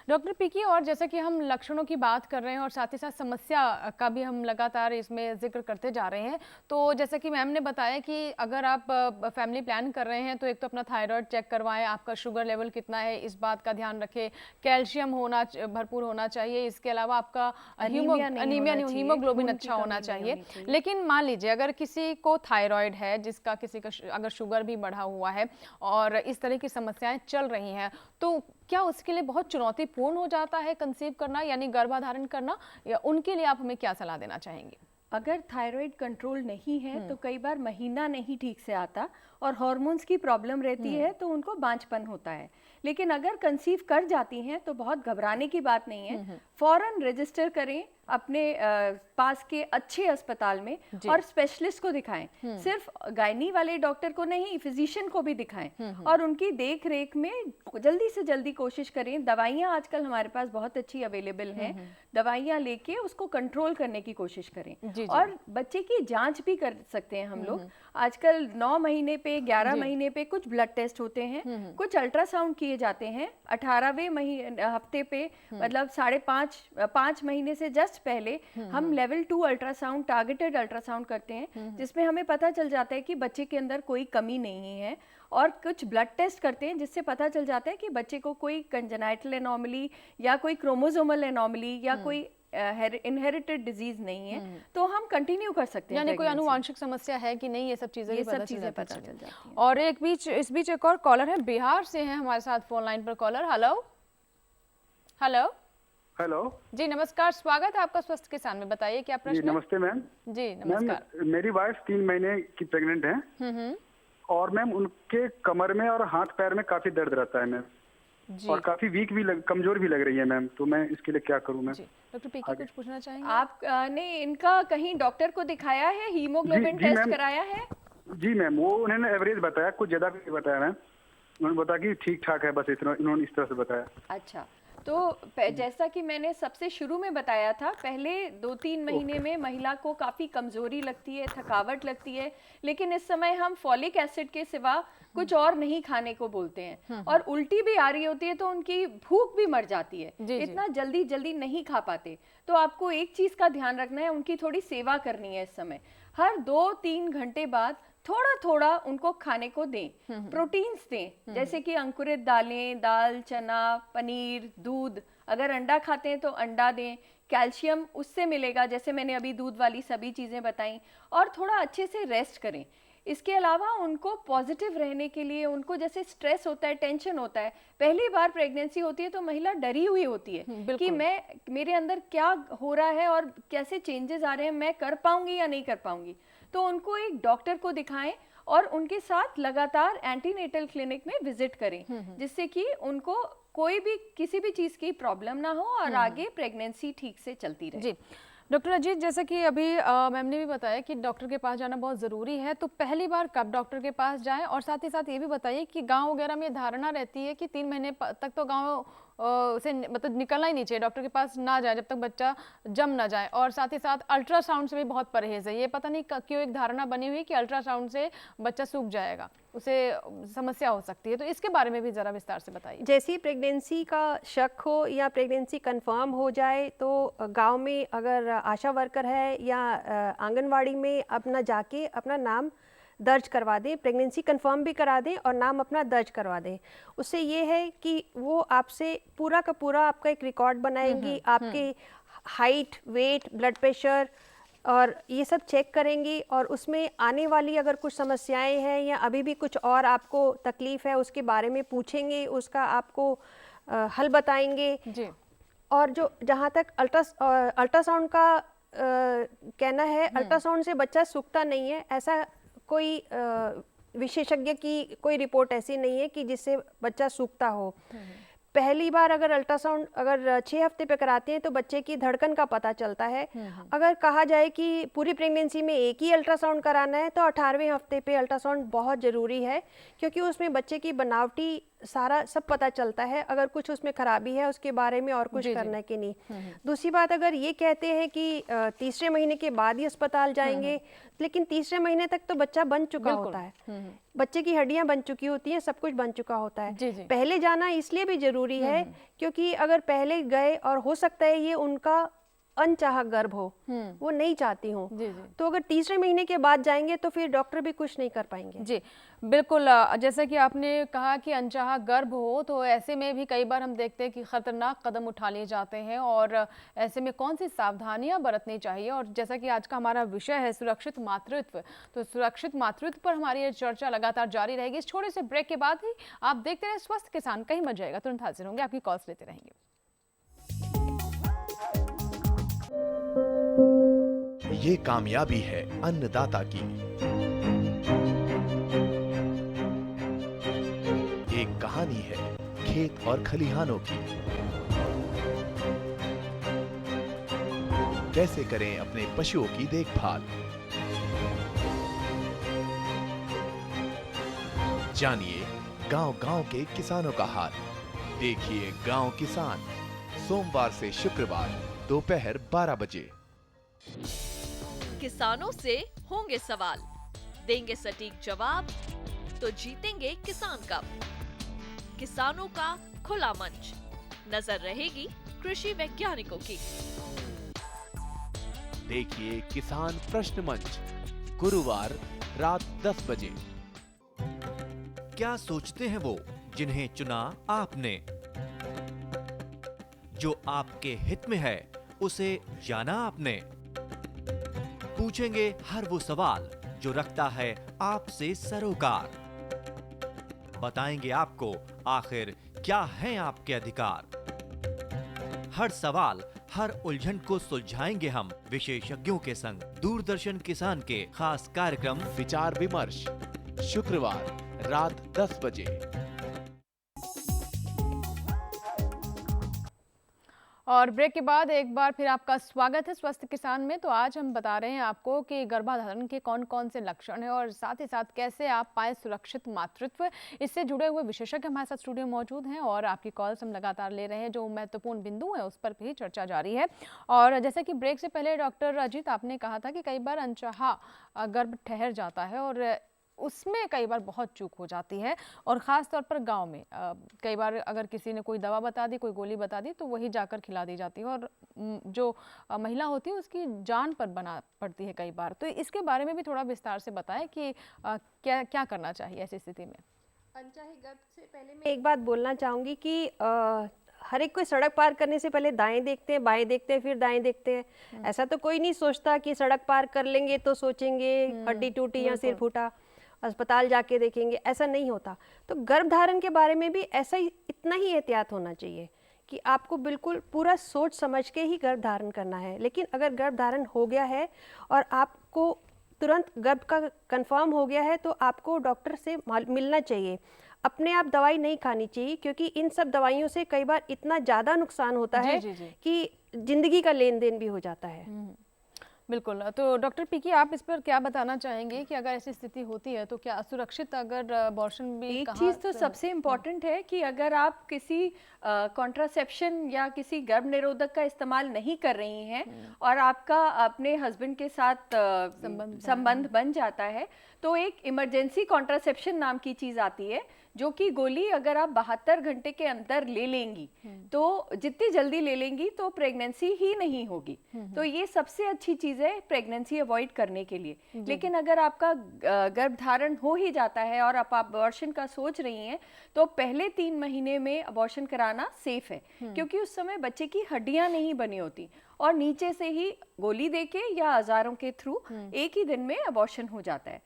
डॉक्टर पीकी, और जैसे कि हम लक्षणों की बात कर रहे हैं और साथ ही साथ समस्या का भी हम लगातार इसमें जिक्र करते जा रहे हैं, तो जैसे कि मैम ने बताया कि अगर आप फैमिली प्लान कर रहे हैं तो एक तो अपना थायराइड चेक करवाएं, आपका शुगर लेवल कितना है इस बात का ध्यान रखें, कैल्शियम होना भरपूर होना चाहिए, इसके अलावा आपका हीमोग्लोबिन अच्छा होना चाहिए। लेकिन मान लीजिए अगर किसी को थायराइड है, जिसका किसी का अगर शुगर भी बढ़ा हुआ है और इस तरह की समस्याएं चल रही हैं, तो क्या उसके लिए बहुत चुनौतीपूर्ण हो जाता है कंसीव करना, यानी गर्भाधारण करना, या उनके लिए आप हमें क्या सलाह देना चाहेंगे? अगर थायराइड कंट्रोल नहीं है तो कई बार महीना नहीं ठीक से आता और हार्मोन्स की प्रॉब्लम रहती है, तो उनको बांझपन होता है। लेकिन अगर कंसीव कर जाती हैं तो बहुत घबराने की बात नहीं है। फौरन रजिस्टर करें अपने पास के अच्छे अस्पताल में और स्पेशलिस्ट को दिखाएं। सिर्फ गायनी वाले डॉक्टर को नहीं, फिजिशियन को भी दिखाएं और उनकी देख रेख में जल्दी से जल्दी कोशिश करें। दवाइयाँ आजकल हमारे पास बहुत अच्छी अवेलेबल हैं, दवाइयाँ लेके उसको कंट्रोल करने की कोशिश करें। और बच्चे की जांच भी कर सकते हैं हम लोग। आजकल 9 महीने पे, 11 महीने पे कुछ ब्लड टेस्ट होते हैं, कुछ अल्ट्रासाउंड किए जाते हैं 18वें हफ्ते पे, मतलब 5.5 महीने से जस्ट पहले हम लेवल 2 अल्ट्रासाउंड, टारगेटेड अल्ट्रासाउंड करते हैं, जिसमें हमें पता चल जाता है कि बच्चे के अंदर कोई कमी नहीं है। और कुछ ब्लड टेस्ट करते हैं जिससे पता चल जाता है कि बच्चे को कोई कंजेनाइटल एनोमली या कोई क्रोमोसोमल एनोमली या कोई इनहेरिटेड डिजीज नहीं है, तो हम कंटिन्यू कर सकते हैं। यानी कोई pregnancy। आनुवांशिक समस्या है कि नहीं, ये सब चीजें ये भी सब चीजें पता पता चल चल जाती हैं। और इस बीच एक और कॉलर है, बिहार से हैं हमारे साथ फोन लाइन पर कॉलर। हेलो हेलो हेलो जी नमस्कार, स्वागत है आपका स्वस्थ किसान में, बताइए क्या जी प्रश्न है? नमस्ते मैम। जी मैम नमस्कार। मेरी वाइफ 3 महीने की प्रेग्नेंट है हम्म, और मैम उनके कमर में और हाथ पैर में काफी दर्द रहता है मैम, जी और काफी वीक भी कमजोर भी लग रही है मैम, तो मैं इसके लिए क्या करूं मैम? जी डॉक्टर पीके कुछ पूछना चाहेंगे? आप ने इनका कहीं डॉक्टर को दिखाया है, हीमोग्लोबिन जी, टेस्ट मैम। कराया है? जी मैम, वो उन्होंने एवरेज बताया, कुछ ज्यादा भी नहीं बताया मैम, उन्होंने बताया कि ठीक ठाक है, बस इतना इन्होंने इस तरह से बताया। अच्छा, तो जैसा कि मैंने सबसे शुरू में बताया था, पहले 2-3 महीने में महिला को काफ़ी कमज़ोरी लगती है, थकावट लगती है, लेकिन इस समय हम फॉलिक एसिड के सिवा कुछ और नहीं खाने को बोलते हैं, और उल्टी भी आ रही होती है तो उनकी भूख भी मर जाती है, जी, जी। इतना जल्दी जल्दी नहीं खा पाते। तो आपको एक चीज़ का ध्यान रखना है, उनकी थोड़ी सेवा करनी है इस समय। हर 2-3 घंटे बाद थोड़ा थोड़ा उनको खाने को दें, प्रोटीन्स दें, जैसे कि अंकुरित दालें, दाल, चना, पनीर, दूध, अगर अंडा खाते हैं तो अंडा दें, कैल्शियम उससे मिलेगा, जैसे मैंने अभी दूध वाली सभी चीज़ें बताई, और थोड़ा अच्छे से रेस्ट करें। इसके अलावा उनको पॉजिटिव रहने के लिए, उनको जैसे स्ट्रेस होता है, टेंशन होता है, पहली बार प्रेगनेंसी होती है तो महिला डरी हुई होती है कि मेरे अंदर क्या हो रहा है और कैसे चेंजेस आ रहे हैं, मैं कर पाऊंगी या नहीं कर पाऊंगी। तो उनको एक डॉक्टर को दिखाएं और उनके साथ लगातार एंटीनेटल क्लिनिक में विजिट करें, जिससे कि उनको कोई भी किसी भी चीज़ की प्रॉब्लम ना हो और आगे प्रेगनेंसी ठीक से चलती रहे। जी डॉक्टर अजीत, जैसे कि अभी मैम ने भी बताया कि डॉक्टर के पास जाना बहुत ज़रूरी है, तो पहली बार कब डॉक्टर के पास जाएं, और साथ ही साथ ये भी बताइए कि गांव वगैरह में धारणा रहती है कि 3 महीने तक तो गांव से मतलब निकलना ही नहीं चाहिए, डॉक्टर के पास ना जाए जब तक बच्चा जम ना जाए, और साथ ही साथ अल्ट्रासाउंड से भी बहुत परहेज है। ये पता नहीं क्यों एक धारणा बनी हुई कि अल्ट्रासाउंड से बच्चा सूख जाएगा, उसे समस्या हो सकती है, तो इसके बारे में भी ज़रा विस्तार से बताइए। जैसे ही प्रेगनेंसी का शक हो या प्रेगनेंसी कंफर्म हो जाए तो गांव में अगर आशा वर्कर है या आंगनवाड़ी में अपना जाके अपना नाम दर्ज करवा दें, प्रेगनेंसी कंफर्म भी करा दें और नाम अपना दर्ज करवा दें। उससे ये है कि वो आपसे पूरा का पूरा आपका एक रिकॉर्ड बनाएंगी, आपके हाइट, वेट, ब्लड प्रेशर और ये सब चेक करेंगी, और उसमें आने वाली अगर कुछ समस्याएं हैं या अभी भी कुछ और आपको तकलीफ है उसके बारे में पूछेंगे, उसका आपको हल बताएंगे। जी। और जो जहाँ तक अल्ट्रासाउंड का कहना है, अल्ट्रासाउंड से बच्चा सूखता नहीं है, ऐसा कोई विशेषज्ञ की कोई रिपोर्ट ऐसी नहीं है कि जिससे बच्चा सूखता हो। पहली बार अगर अल्ट्रासाउंड अगर 6 हफ्ते पे कराते हैं तो बच्चे की धड़कन का पता चलता है। अगर कहा जाए कि पूरी प्रेगनेंसी में एक ही अल्ट्रासाउंड कराना है तो 18वें हफ्ते पे अल्ट्रासाउंड बहुत ज़रूरी है, क्योंकि उसमें बच्चे की बनावटी सारा सब पता चलता है, अगर कुछ उसमें खराबी है उसके बारे में और कुछ करना कि नहीं। दूसरी बात, अगर ये कहते हैं कि तीसरे महीने के बाद ही अस्पताल जाएंगे, लेकिन तीसरे महीने तक तो बच्चा बन चुका होता है, बच्चे की हड्डियां बन चुकी होती हैं, सब कुछ बन चुका होता है। पहले जाना इसलिए भी जरूरी है क्योंकि अगर पहले गए और हो सकता है ये उनका अनचाहा गर्भ हो, वो नहीं चाहती हूँ, तो अगर तीसरे महीने के बाद जाएंगे तो फिर डॉक्टर भी कुछ नहीं कर पाएंगे। जी बिल्कुल, जैसा कि आपने कहा कि अनचाहा गर्भ हो, तो ऐसे में भी कई बार हम देखते हैं कि खतरनाक कदम उठा लिए जाते हैं, और ऐसे में कौन सी सावधानियां बरतनी चाहिए। और जैसा कि आज का हमारा विषय है सुरक्षित मातृत्व, तो सुरक्षित मातृत्व पर हमारी ये चर्चा लगातार जारी रहेगी। इस छोटे से ब्रेक के बाद ही आप देखते रहे स्वस्थ किसान, कहीं मत जाएगा, तुरंत हाजिर होंगे, आपकी कॉल्स लेते रहेंगे। ये कामयाबी है अन्नदाता की, एक कहानी है खेत और खलिहानों की। कैसे करें अपने पशुओं की देखभाल, जानिए गांव-गांव के किसानों का हाल। देखिए गांव किसान, सोमवार से शुक्रवार दोपहर 12 बजे। किसानों से होंगे सवाल, देंगे सटीक जवाब, तो जीतेंगे किसान कप। किसानों का खुला मंच, नजर रहेगी कृषि वैज्ञानिकों की। देखिए किसान प्रश्न मंच, गुरुवार रात 10 बजे। क्या सोचते हैं वो जिन्हें चुना आपने? जो आपके हित में है उसे जाना आपने? पूछेंगे हर वो सवाल जो रखता है आपसे सरोकार। बताएंगे आपको आखिर क्या है आपके अधिकार। हर सवाल, हर उलझन को सुलझाएंगे हम विशेषज्ञों के संग। दूरदर्शन किसान के खास कार्यक्रम विचार विमर्श, शुक्रवार रात 10 बजे। और ब्रेक के बाद एक बार फिर आपका स्वागत है स्वस्थ किसान में। तो आज हम बता रहे हैं आपको कि गर्भाधारण के कौन कौन से लक्षण हैं और साथ ही साथ कैसे आप पाएं सुरक्षित मातृत्व। इससे जुड़े हुए विशेषज्ञ हमारे साथ स्टूडियो में मौजूद हैं और आपकी कॉल्स हम लगातार ले रहे हैं। जो महत्वपूर्ण बिंदु है उस पर भी चर्चा जारी है। और जैसे कि ब्रेक से पहले डॉक्टर अजीत आपने कहा था कि कई बार अनचाहा गर्भ ठहर जाता है और उसमें कई बार बहुत चूक हो जाती है और ख़ास तौर पर गांव में कई बार अगर किसी ने कोई दवा बता दी, कोई गोली बता दी तो वही जाकर खिला दी जाती है और जो महिला होती है उसकी जान पर बना पड़ती है कई बार। तो इसके बारे में भी थोड़ा विस्तार से बताएं कि क्या क्या करना चाहिए ऐसी स्थिति में। अनचाहे गर्भ से पहले मैं एक बात बोलना चाहूँगी कि हर एक कोई सड़क पार करने से पहले दाएं देखते हैं, बाएं देखते हैं, फिर दाएं देखते हैं। ऐसा तो कोई नहीं सोचता कि सड़क पार कर लेंगे तो सोचेंगे हड्डी टूटी या सिर फूटा, अस्पताल जाके देखेंगे, ऐसा नहीं होता। तो गर्भधारण के बारे में भी ऐसा ही, इतना ही एहतियात होना चाहिए कि आपको बिल्कुल पूरा सोच समझ के ही गर्भधारण करना है। लेकिन अगर गर्भधारण हो गया है और आपको तुरंत गर्भ का कंफर्म हो गया है तो आपको डॉक्टर से मिलना चाहिए। अपने आप दवाई नहीं खानी चाहिए क्योंकि इन सब दवाइयों से कई बार इतना ज़्यादा नुकसान होता है कि जिंदगी का लेन देन भी हो जाता है। बिल्कुल। तो डॉक्टर पीकी, आप इस पर क्या बताना चाहेंगे कि अगर ऐसी स्थिति होती है तो क्या असुरक्षित अगर अबॉर्शन भी? एक चीज़ तो सबसे इम्पॉर्टेंट है कि अगर आप किसी कॉन्ट्रासेप्शन या किसी गर्भ निरोधक का इस्तेमाल नहीं कर रही हैं और आपका अपने हस्बैंड के साथ संबंध बन जाता है तो एक इमरजेंसी कॉन्ट्रासेप्शन नाम की चीज़ आती है जो कि गोली अगर आप 72 घंटे के अंदर ले लेंगी तो जितनी जल्दी ले लेंगी तो प्रेगनेंसी ही नहीं होगी। तो ये सबसे अच्छी चीज़ है प्रेगनेंसी अवॉइड करने के लिए। लेकिन अगर आपका गर्भधारण हो ही जाता है और आप अबॉर्शन का सोच रही हैं तो पहले 3 महीने में अबॉर्शन कराना सेफ है क्योंकि उस समय बच्चे की हड्डियां नहीं बनी होती और नीचे से ही गोली देके या औजारों के थ्रू एक ही दिन में अबॉर्शन हो जाता है।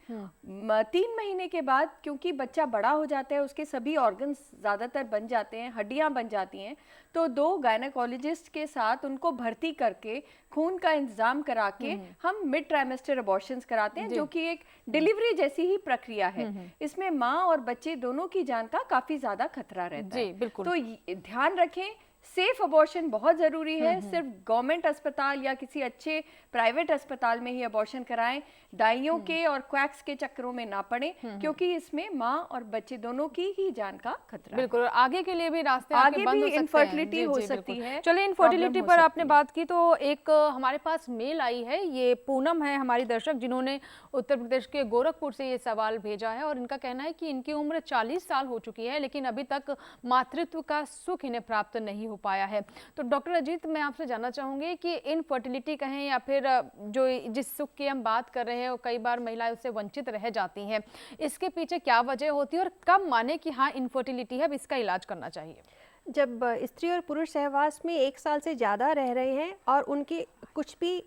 3 महीने के बाद क्योंकि बच्चा बड़ा हो जाता है, उसके सभी ऑर्गन्स ज़्यादातर बन जाते हैं, हड्डियां बन जाती हैं, तो 2 गायनेकोलॉजिस्ट के साथ उनको भर्ती करके खून का इंतजाम करा के हम मिड ट्राइमेस्टर अबॉर्शंस कराते हैं जो कि एक डिलीवरी जैसी ही प्रक्रिया है। इसमें माँ और बच्चे दोनों की जान का काफ़ी ज़्यादा खतरा रहता है। तो ध्यान रखें, सेफ अबॉर्शन बहुत ज़रूरी है। सिर्फ गवर्नमेंट अस्पताल या किसी अच्छे प्राइवेट अस्पताल में ही अबॉर्शन कराएं, दाइयों के और क्वैक्स के चक्करों में ना पड़े क्योंकि इसमें माँ और बच्चे दोनों की ही जान का खतरा। बिल्कुल, आगे के लिए भी रास्ते आगे भी इनफर्टिलिटी हो सकती है। चलिए, इनफर्टिलिटी पर आपने बात की तो एक हमारे पास मेल आई है, ये पूनम है हमारी दर्शक, जिन्होंने उत्तर प्रदेश के गोरखपुर से ये सवाल भेजा है और इनका कहना है कि इनकी उम्र 40 साल हो चुकी है लेकिन अभी तक मातृत्व का सुख इन्हें प्राप्त नहीं हो पाया है। तो डॉक्टर अजीत, मैं आपसे जानना चाहूंगी कि इनफर्टिलिटी कहें या फिर जो जिस सुख की हम बात कर रहे हैं वो कई बार महिलाएं उससे वंचित रह जाती हैं, इसके पीछे क्या वजह होती है और कब माने कि हाँ इनफर्टिलिटी है, अब इसका इलाज करना चाहिए? जब स्त्री और पुरुष सहवास में 1 साल से ज़्यादा रह रहे हैं और उनकी कुछ भी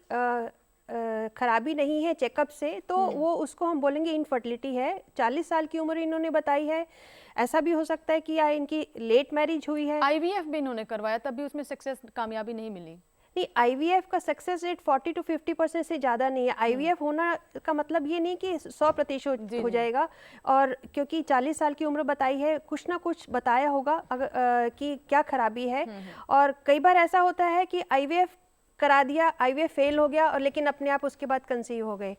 खराबी नहीं है चेकअप से तो वो उसको हम बोलेंगे इनफर्टिलिटी है। 40 साल की उम्र इन्होंने बताई है। ऐसा भी हो सकता है कि या इनकी लेट मैरिज हुई है। आईवीएफ भी इन्होंने करवाया तब भी उसमें सक्सेस कामयाबी नहीं मिली। नहीं, आईवीएफ का सक्सेस रेट 40 to 50% से ज़्यादा नहीं है। आईवीएफ होना का मतलब ये नहीं कि 100% हो जाएगा, और क्योंकि 40 साल की उम्र बताई है, कुछ ना कुछ बताया होगा कि क्या खराबी है। और कई बार ऐसा होता है कि आईवीएफ करा दिया, आईवीएफ फेल हो गया और लेकिन अपने आप उसके बाद कंसीव हो गए।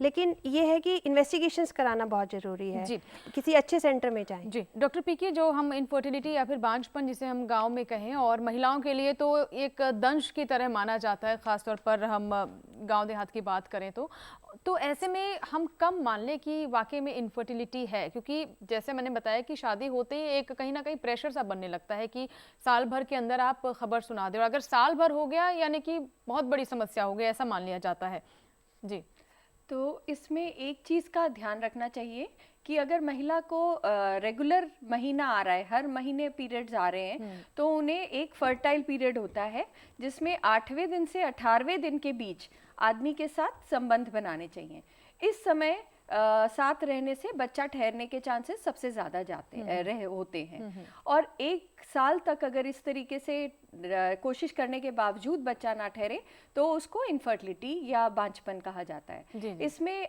लेकिन ये है कि इन्वेस्टिगेशंस कराना बहुत ज़रूरी है जी। किसी अच्छे सेंटर में जाएं। जी डॉक्टर पीके, जो हम इनफर्टिलिटी या फिर बांझपन जिसे हम गांव में कहें और महिलाओं के लिए तो एक दंश की तरह माना जाता है, ख़ासतौर पर हम गांव देहात की बात करें तो ऐसे में हम कब मान लें कि वाकई में इनफर्टिलिटी है? क्योंकि जैसे मैंने बताया कि शादी होते ही एक कहीं ना कहीं प्रेशर सा बनने लगता है कि साल भर के अंदर आप खबर सुना दें, और अगर साल भर हो गया यानी कि बहुत बड़ी समस्या हो गई, ऐसा मान लिया जाता है। जी, तो इसमें एक चीज़ का ध्यान रखना चाहिए कि अगर महिला को रेगुलर महीना आ रहा है, हर महीने पीरियड्स आ रहे हैं, तो उन्हें एक फर्टाइल पीरियड होता है जिसमें 8वें दिन से 18वें दिन के बीच आदमी के साथ संबंध बनाने चाहिए। इस समय साथ रहने से बच्चा ठहरने के चांसेस सबसे ज़्यादा होते हैं। और 1 साल तक अगर इस तरीके से कोशिश करने के बावजूद बच्चा ना ठहरे तो उसको इनफर्टिलिटी या बांझपन कहा जाता है। इसमें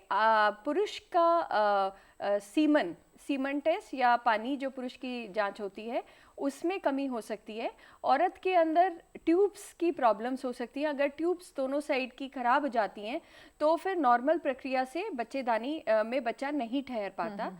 पुरुष का सीमन टेस्ट या पानी जो पुरुष की जांच होती है उसमें कमी हो सकती है। औरत के अंदर ट्यूब्स की प्रॉब्लम्स हो सकती हैं। अगर ट्यूब्स दोनों साइड की खराब हो जाती हैं तो फिर नॉर्मल प्रक्रिया से बच्चेदानी में बच्चा नहीं ठहर पाता।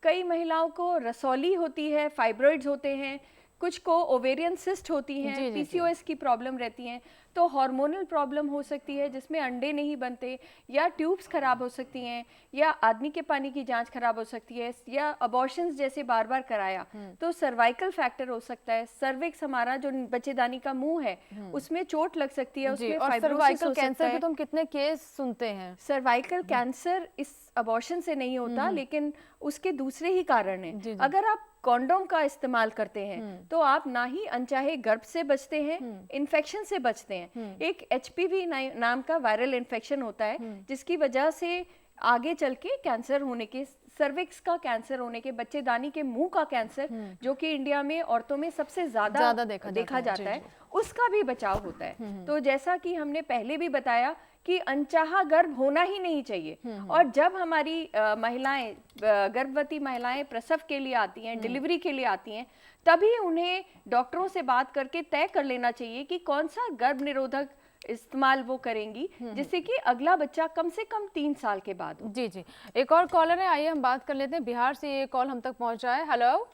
कई महिलाओं को रसौली होती है, फाइब्रॉइड्स होते हैं, कुछ को ओवेरियन सिस्ट होती हैं, पीसीओएस की प्रॉब्लम रहती हैं, तो हार्मोनल प्रॉब्लम हो सकती है जिसमें अंडे नहीं बनते, या ट्यूब्स खराब हो सकती हैं, या आदमी के पानी की जांच खराब हो सकती है, या अबॉर्शंस जैसे बार बार कराया तो सर्वाइकल फैक्टर हो सकता है। सर्विक्स हमारा जो बच्चेदानी का मुंह है उसमें चोट लग सकती है, उसमें फाइब्रोसिस हो सकता है। तो हम कितने केस सुनते हैं। सर्वाइकल कैंसर इस अबॉर्शन से नहीं होता, लेकिन उसके दूसरे ही कारण हैं। अगर आप कॉन्डोम का इस्तेमाल करते हैं तो आप ना ही अनचाहे गर्भ से बचते हैं, इन्फेक्शन से बचते हैं। एक एचपीवी नाम का वायरल इन्फेक्शन होता है जिसकी वजह से आगे चल के कैंसर होने के, सर्विक्स का कैंसर होने के, बच्चेदानी के मुंह का कैंसर जो कि इंडिया में औरतों में सबसे ज्यादा देखा जाता है, उसका भी बचाव होता है। तो जैसा कि हमने पहले भी बताया कि अनचाहा गर्भ होना ही नहीं चाहिए। और जब हमारी महिलाएं, गर्भवती महिलाएं प्रसव के लिए आती हैं, डिलीवरी के लिए आती हैं, तभी उन्हें डॉक्टरों से बात करके तय कर लेना चाहिए कि कौन सा गर्भ निरोधक इस्तेमाल वो करेंगी जिससे कि अगला बच्चा कम से कम 3 साल के बाद हो। जी एक और कॉलर है, आइए हम बात कर लेते हैं। बिहार से ये कॉल हम तक पहुंचा है। हेलो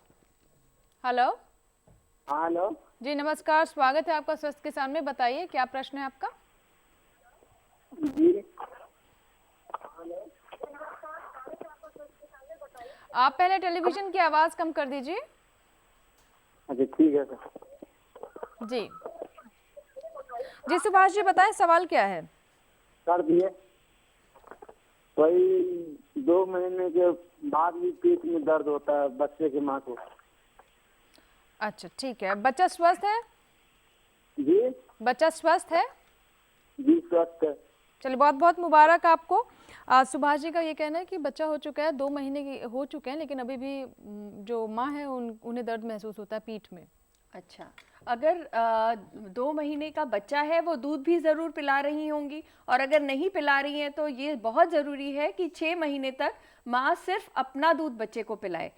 हेलो जी नमस्कार, स्वागत है आपका स्वस्थ किसान में। बताइए क्या प्रश्न है आपका। जी आप पहले टेलीविजन की आवाज कम कर दीजिए। अच्छा ठीक है सर। जी सुभाष जी बताएं, सवाल क्या है। कर दिए, वही 2 महीने के बाद भी पेट में दर्द होता है बच्चे की माँ को। अच्छा ठीक है, बच्चा स्वस्थ है? जी बच्चा स्वस्थ है? जी स्वस्थ है। चलिए बहुत बहुत मुबारक आपको। सुभाष जी का ये कहना है कि बच्चा हो चुका है, 2 महीने की हो चुके हैं, लेकिन अभी भी जो माँ है उन्हें दर्द महसूस होता है पीठ में। अच्छा, अगर 2 महीने का बच्चा है वो दूध भी ज़रूर पिला रही होंगी, और अगर नहीं पिला रही हैं तो ये बहुत ज़रूरी है कि 6 महीने तक माँ सिर्फ अपना दूध बच्चे को पिलाए।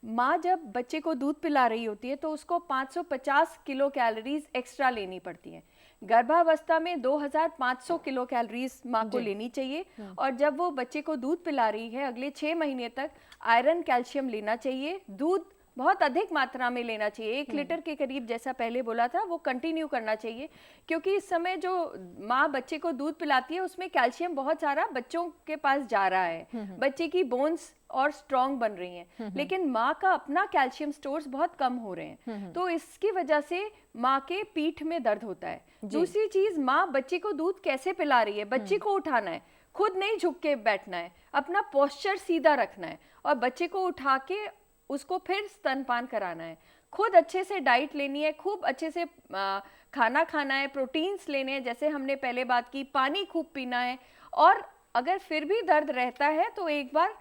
माँ जब बच्चे को दूध पिला रही होती है तो उसको 550 किलो कैलोरीज एक्स्ट्रा लेनी पड़ती हैं। गर्भावस्था में 2500 किलो कैलोरीज माँ को लेनी चाहिए, और जब वो बच्चे को दूध पिला रही है अगले 6 महीने तक आयरन कैल्शियम लेना चाहिए। दूध बहुत अधिक मात्रा में लेना चाहिए, 1 लीटर के करीब, जैसा पहले बोला था, वो कंटिन्यू करना चाहिए, क्योंकि इस समय जो माँ बच्चे को दूध पिलाती है उसमें कैल्शियम बहुत सारा बच्चों के पास जा रहा है, बच्चे की बोन्स और स्ट्रॉन्ग बन रही हैं, लेकिन माँ का अपना कैल्शियम स्टोर्स बहुत कम हो रहे हैं, तो इसकी वजह से माँ के पीठ में दर्द होता है। दूसरी चीज, माँ बच्चे को दूध कैसे पिला रही है, बच्चे को उठाना है, खुद नहीं झुक के बैठना है, अपना पोस्चर सीधा रखना है, और बच्चे को उठा के उसको फिर स्तनपान कराना है। खुद अच्छे से डाइट लेनी है, खूब अच्छे से खाना खाना है, प्रोटीन्स लेने हैं, जैसे हमने पहले बात की, पानी खूब पीना है, और अगर फिर भी दर्द रहता है तो एक बार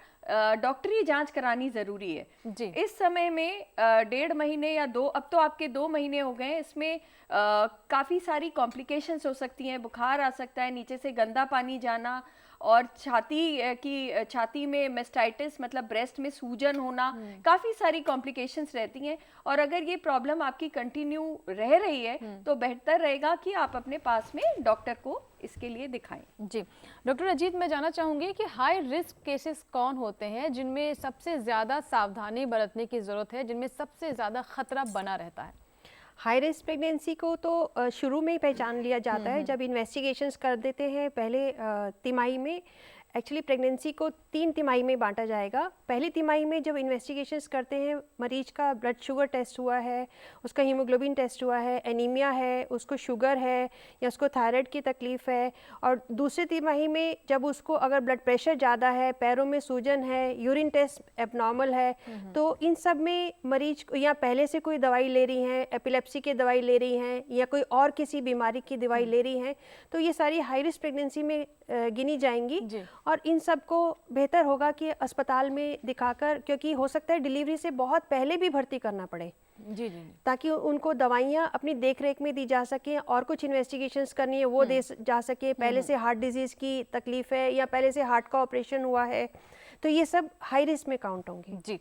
डॉक्टरी जांच करानी ज़रूरी है। इस समय में 1.5 महीने या 2, अब तो आपके 2 महीने हो गए, इसमें काफ़ी सारी कॉम्प्लिकेशंस हो सकती हैं, बुखार आ सकता है, नीचे से गंदा पानी जाना, और छाती में मेस्टाइटिस मतलब ब्रेस्ट में सूजन होना, काफ़ी सारी कॉम्प्लिकेशंस रहती हैं। और अगर ये प्रॉब्लम आपकी कंटिन्यू रह रही है तो बेहतर रहेगा कि आप अपने पास में डॉक्टर को इसके लिए दिखाएं। जी डॉक्टर अजीत, मैं जानना चाहूँगी कि हाई रिस्क केसेस कौन होते हैं जिनमें सबसे ज़्यादा सावधानी बरतने की ज़रूरत है, जिनमें सबसे ज़्यादा खतरा बना रहता है? हाई रिस्क प्रेगनेंसी को तो शुरू में ही पहचान लिया जाता है जब इन्वेस्टिगेशंस कर देते हैं पहले तिमाही में। एक्चुअली प्रेगनेंसी को 3 तिमाही में बांटा जाएगा। पहली तिमाही में जब इन्वेस्टिगेशंस करते हैं, मरीज का ब्लड शुगर टेस्ट हुआ है, उसका हीमोग्लोबिन टेस्ट हुआ है, एनीमिया है, उसको शुगर है या उसको थायराइड की तकलीफ़ है, और दूसरी तिमाही में जब उसको अगर ब्लड प्रेशर ज़्यादा है, पैरों में सूजन है, यूरिन टेस्ट एबनॉर्मल है, तो इन सब में मरीज को या पहले से कोई दवाई ले रही हैं, एपिलेप्सी की दवाई ले रही हैं या कोई और किसी बीमारी की दवाई ले रही हैं, तो ये सारी हाई रिस्क प्रेगनेंसी में गिनी जाएंगी। और इन सब को बेहतर होगा कि अस्पताल में दिखाकर, क्योंकि हो सकता है डिलीवरी से बहुत पहले भी भर्ती करना पड़े, जी, ताकि उनको दवाइयाँ अपनी देखरेख में दी जा सकें, और कुछ इन्वेस्टिगेशंस करनी है वो दे जा सके, पहले से हार्ट डिजीज़ की तकलीफ़ है या पहले से हार्ट का ऑपरेशन हुआ है, तो ये सब हाई रिस्क में काउंट होंगे। जी,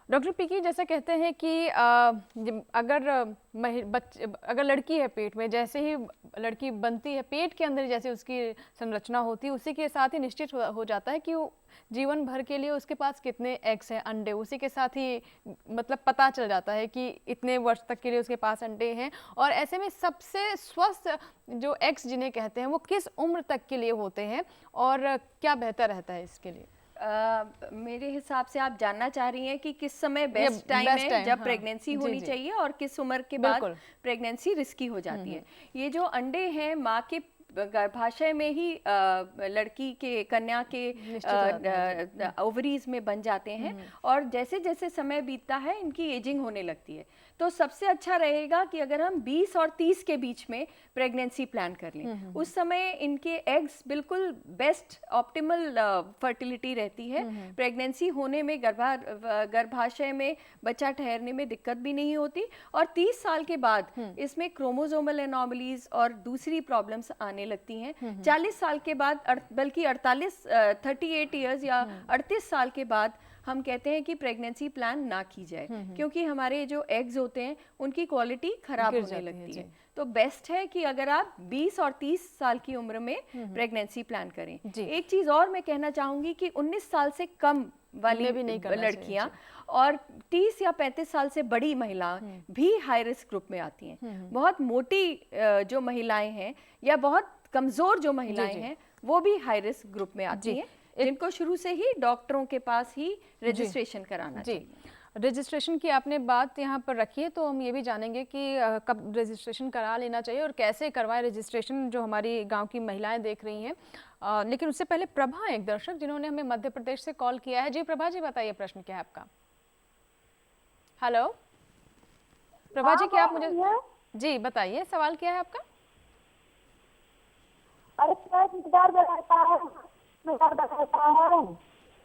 डॉक्टर पीकी, जैसे कहते हैं कि अगर लड़की है पेट में, जैसे ही लड़की बनती है पेट के अंदर जैसे उसकी संरचना होती है, उसी के साथ ही निश्चित हो जाता है कि वो जीवन भर के लिए उसके पास कितने एग्स हैं, अंडे, उसी के साथ ही मतलब पता चल जाता है कि इतने वर्ष तक के लिए उसके पास अंडे हैं। और ऐसे में सबसे स्वस्थ जो एग्स जिन्हें कहते हैं वो किस उम्र तक के लिए होते हैं और क्या बेहतर रहता है इसके लिए? मेरे हिसाब से आप जानना चाह रही हैं कि किस समय बेस्ट टाइम है जब प्रेगनेंसी होनी चाहिए और किस उम्र के बाद प्रेगनेंसी रिस्की हो जाती है। ये जो अंडे हैं माँ के गर्भाशय में ही लड़की के, कन्या के ओवरीज में बन जाते हैं, और जैसे जैसे समय बीतता है इनकी एजिंग होने लगती है। तो सबसे अच्छा रहेगा कि अगर हम 20 और 30 के बीच में प्रेगनेंसी प्लान कर लें, उस समय इनके एग्स बिल्कुल बेस्ट ऑप्टिमल फर्टिलिटी रहती है, प्रेगनेंसी होने में, गर्भाशय में बच्चा ठहरने में दिक्कत भी नहीं होती, और 30 साल के बाद इसमें क्रोमोसोमल एनोमलीज और दूसरी प्रॉब्लम्स आने लगती हैं। 40 साल के बाद, बल्कि 38 ईयर्स या 38 साल के बाद हम कहते हैं कि प्रेगनेंसी प्लान ना की जाए, क्योंकि हमारे जो एग्स होते हैं उनकी क्वालिटी खराब होने लगती है। तो बेस्ट है कि अगर आप 20 और 30 साल की उम्र में प्रेगनेंसी प्लान करें। एक चीज़ और मैं कहना चाहूँगी कि 19 साल से कम वाली लड़कियां और 30 या 35 साल से बड़ी महिलाएं भी हाई रिस्क ग्रुप में आती हैं। बहुत मोटी जो महिलाएं हैं या बहुत कमज़ोर जो महिलाएं हैं वो भी हाई रिस्क ग्रुप में आती हैं, जिनको शुरू से ही डॉक्टरों के पास ही रजिस्ट्रेशन कराना चाहिए। रजिस्ट्रेशन की आपने बात यहाँ पर रखी है, तो हम ये भी जानेंगे कि कब रजिस्ट्रेशन करा लेना चाहिए और कैसे करवाएं रजिस्ट्रेशन, जो हमारी गांव की महिलाएं देख रही हैं। लेकिन उससे पहले प्रभा, एक दर्शक जिन्होंने हमें मध्य प्रदेश से कॉल किया है। जी प्रभा जी, बताइए प्रश्न क्या है आपका। हेलो प्रभा जी, क्या आप मुझे जी बताइए, सवाल क्या है आपका? अरे